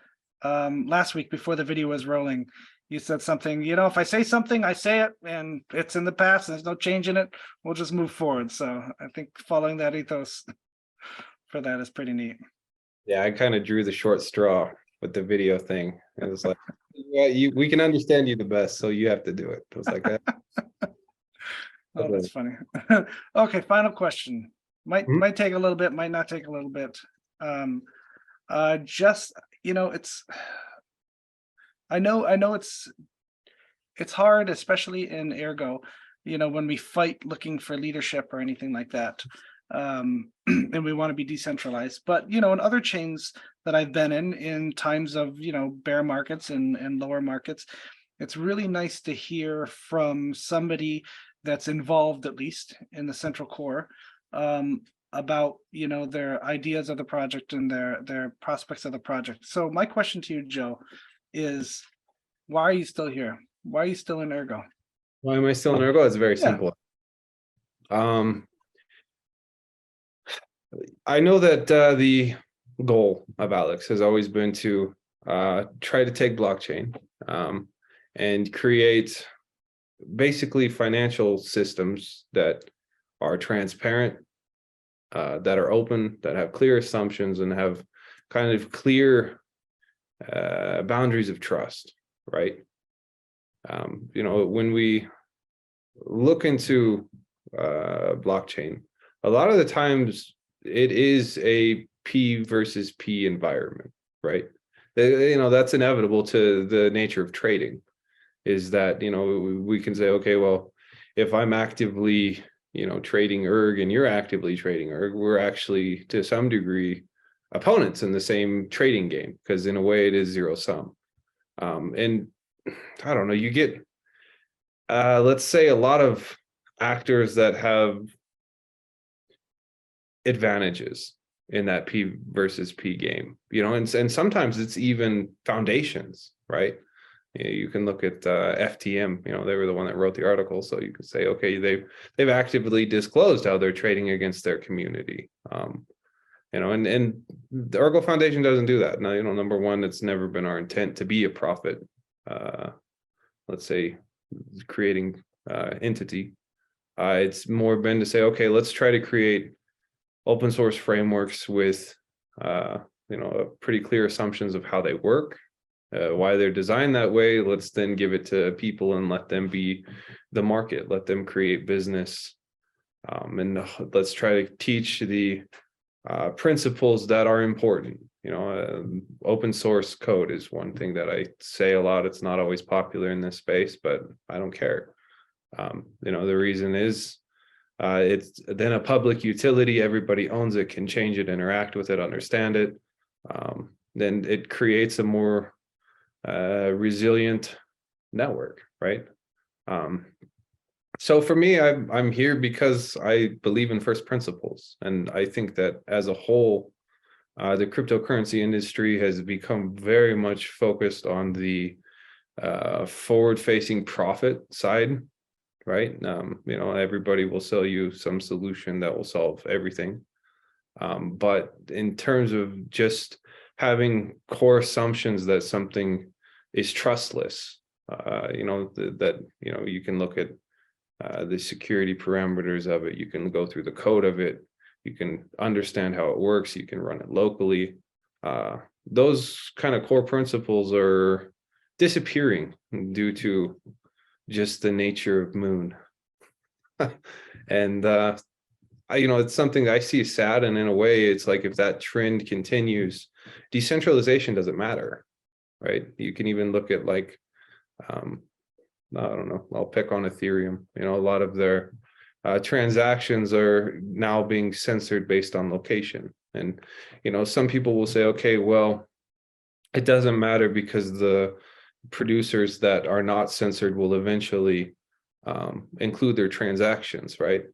Last week before the video was rolling, you said something, you know, if I say something, I say it, and it's in the past, and there's no change in it, we'll just move forward. So I think following that ethos for that is pretty neat. Yeah, I kind of drew the short straw with the video thing. It was like, yeah, we can understand you the best, so you have to do it. It was like, oh, that's funny. Okay, final question. Might take a little bit, might not take a little bit. Just, you know, I know it's hard, especially in Ergo, you know, when we fight looking for leadership or anything like that. And we want to be decentralized. But, you know, in other chains that I've been in times of, you know, bear markets and lower markets, it's really nice to hear from somebody that's involved, at least in the central core, about, you know, their ideas of the project and their prospects of the project. So my question to you, Joe, is why are you still here? Why are you still in Ergo? why am I still in Ergo? It's very simple. I know that the goal of Alex has always been to try to take blockchain and create basically financial systems that are transparent, that are open, that have clear assumptions, and have kind of clear boundaries of trust, right? You know, when we look into blockchain, a lot of the times it is a P versus P environment, right? You know, that's inevitable to the nature of trading, is that, you know, we can say, okay, well, if I'm actively, you know, trading Erg and you're actively trading Erg, we're actually to some degree opponents in the same trading game, because in a way it is zero sum. And I don't know, you get, let's say, a lot of actors that have advantages in that P versus P game, you know, and sometimes it's even foundations, right? You can look at FTM, you know, they were the one that wrote the article, so you could say, okay, they've actively disclosed how they're trading against their community. You know, and the Ergo Foundation doesn't do that. Now, you know, number one, it's never been our intent to be a profit, let's say, creating entity. It's more been to say, okay, let's try to create open source frameworks with, you know, pretty clear assumptions of how they work, why they're designed that way. Let's then give it to people and let them be the market, let them create business. And let's try to teach the principles that are important. You know, open source code is one thing that I say a lot. It's not always popular in this space, but I don't care. You know, the reason is it's then a public utility. Everybody owns it, can change it, interact with it, understand it. Then it creates a more resilient network, right? So for me, I'm here because I believe in first principles, and I think that as a whole, the cryptocurrency industry has become very much focused on the forward-facing profit side, right? You know, everybody will sell you some solution that will solve everything, but in terms of just having core assumptions that something is trustless, you know, that you know, you can look at the security parameters of it, you can go through the code of it, you can understand how it works, you can run it locally. Those kind of core principles are disappearing due to just the nature of Moon. And you know, it's something I see sad, and in a way it's like, if that trend continues, decentralization doesn't matter, right? You can even look at, like, I don't know, I'll pick on Ethereum. You know, a lot of their transactions are now being censored based on location. And, some people will say, okay, well, it doesn't matter because the producers that are not censored will eventually include their transactions, right?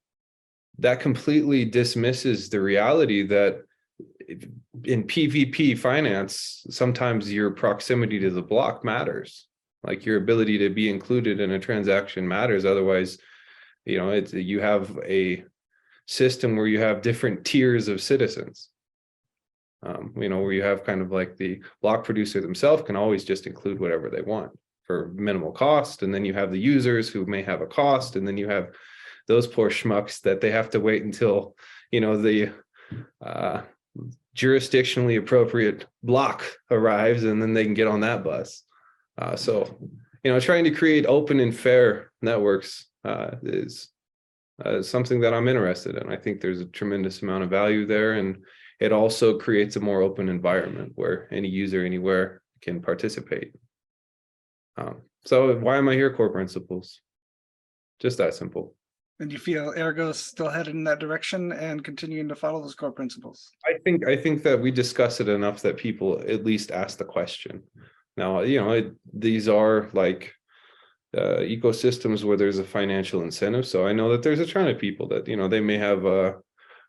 That completely dismisses the reality that in PvP finance, sometimes your proximity to the block matters. Like your ability to be included in a transaction matters. Otherwise, you have a system where you have different tiers of citizens. Where you have kind of like the block producer themselves can always just include whatever they want for minimal cost. And then you have the users who may have a cost. And then you have those poor schmucks that they have to wait until, the jurisdictionally appropriate block arrives and then they can get on that bus. So, trying to create open and fair networks is something that I'm interested in. I think there's a tremendous amount of value there. And it also creates a more open environment where any user anywhere can participate. So why am I here, core principles? Just that simple. And you feel Ergo's still headed in that direction and continuing to follow those core principles? I think that we discuss it enough that people at least ask the question. Now, these are like ecosystems where there's a financial incentive. So I know that there's a ton of people that, they may have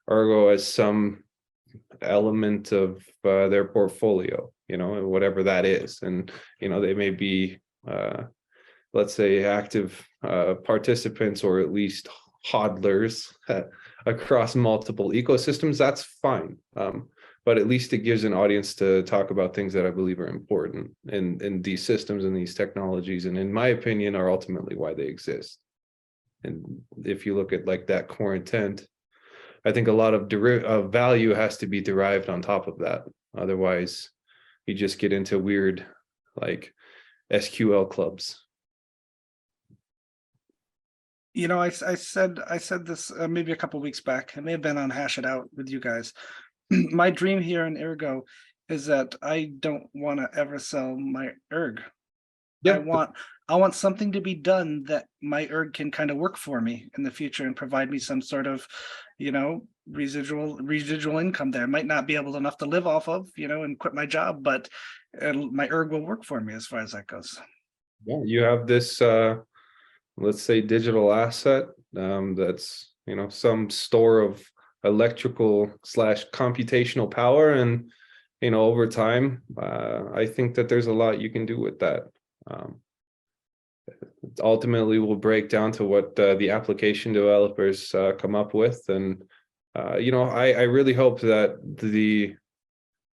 Ergo as some element of their portfolio, whatever that is. And, they may be, let's say, active participants or at least hodlers across multiple ecosystems. That's fine. But at least it gives an audience to talk about things that I believe are important in these systems and these technologies, and in my opinion, are ultimately why they exist. And if you look at like that core intent, I think a lot of value has to be derived on top of that. Otherwise, you just get into weird like SQL clubs. I said this maybe a couple weeks back. It may have been on Hash It Out with you guys. My dream here in Ergo is that I don't want to ever sell my erg. Yep. I want something to be done that my erg can kind of work for me in the future and provide me some sort of, residual income there. I might not be able enough to live off of, and quit my job, but my erg will work for me as far as that goes. Yeah, you have this, let's say, digital asset that's, some store of electrical / computational power. And, over time, I think that there's a lot you can do with that. Ultimately will break down to what the application developers come up with. And, I really hope that the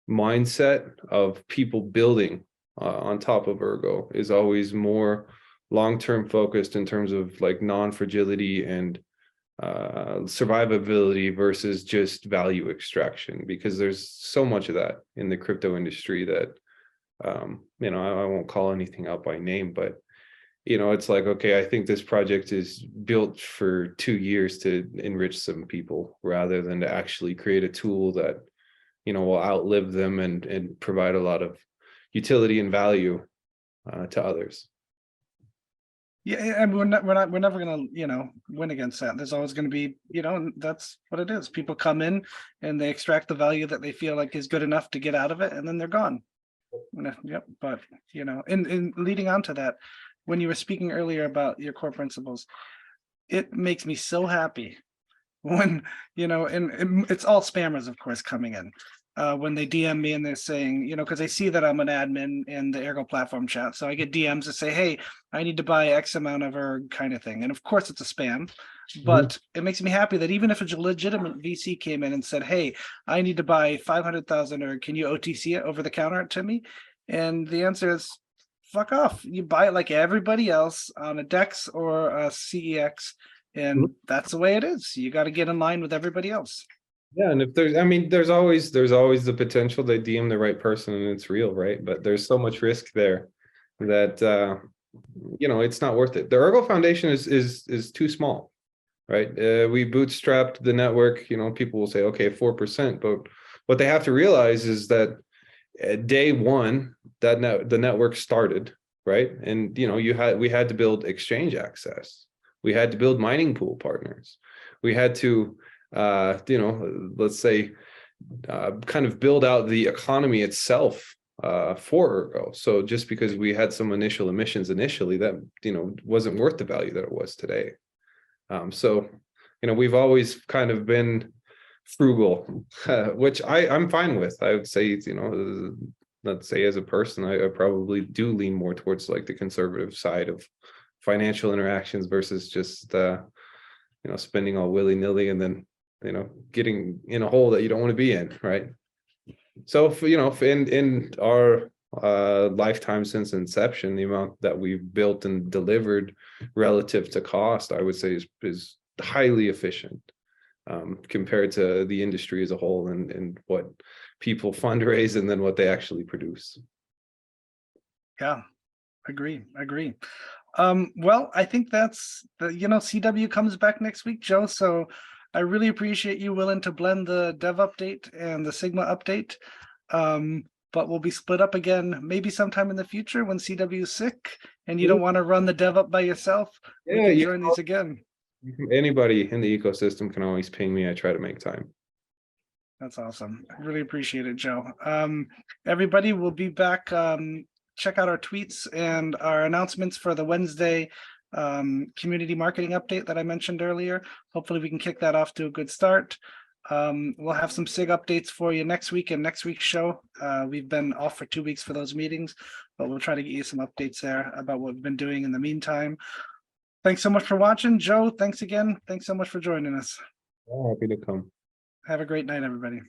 mindset of people building on top of Ergo is always more long-term focused in terms of like non-fragility and survivability versus just value extraction, because there's so much of that in the crypto industry that, I won't call anything out by name, but it's like, okay, I think this project is built for 2 years to enrich some people rather than to actually create a tool that, will outlive them and provide a lot of utility and value to others. Yeah, and we're never gonna, win against that. There's always gonna be, that's what it is. People come in and they extract the value that they feel like is good enough to get out of it, and then they're gone. Yep. But in leading on to that, when you were speaking earlier about your core principles, it makes me so happy when, and it's all spammers, of course, coming in. When they DM me and they're saying, because they see that I'm an admin in the Ergo platform chat. So I get DMs that say, hey, I need to buy X amount of Erg kind of thing. And of course it's a spam, but it makes me happy that even if a legitimate VC came in and said, hey, I need to buy 500,000 Erg, can you OTC it over the counter to me? And the answer is, fuck off. You buy it like everybody else on a DEX or a CEX. And that's the way it is. You got to get in line with everybody else. Yeah, and if there's always the potential they DM the right person and it's real, right? But there's so much risk there that it's not worth it. The Ergo Foundation is too small, right? We bootstrapped the network. People will say, okay, 4%, but what they have to realize is that at day one, the network started, right? And we had to build exchange access. We had to build mining pool partners. we had to, let's say, kind of build out the economy itself for Ergo. So just because we had some initial emissions initially, that wasn't worth the value that it was today. So we've always kind of been frugal, which I'm fine with. I would say, let's say as a person, I probably do lean more towards like the conservative side of financial interactions versus just spending all willy-nilly and then getting in a hole that you don't want to be in, right? So in our lifetime since inception, the amount that we've built and delivered relative to cost, I would say is highly efficient compared to the industry as a whole and what people fundraise and then what they actually produce. Yeah, agree. Well, I think that's CW comes back next week, Joe. So I really appreciate you willing to blend the dev update and the Sigma update. But we'll be split up again maybe sometime in the future when CW is sick and you don't want to run the dev up by yourself. Yeah, we can join these again. Anybody in the ecosystem can always ping me. I try to make time. That's awesome. I really appreciate it, Joe. Everybody will be back. Check out our tweets and our announcements for the Wednesday community marketing update that I mentioned earlier. Hopefully we can kick that off to a good start. We'll have some SIG updates for you next week and next week's show. We've been off for 2 weeks for those meetings, but we'll try to get you some updates there about what we've been doing in the meantime. Thanks so much for watching. Joe, thanks again. Thanks so much for joining us. Oh, happy to come. Have a great night, everybody.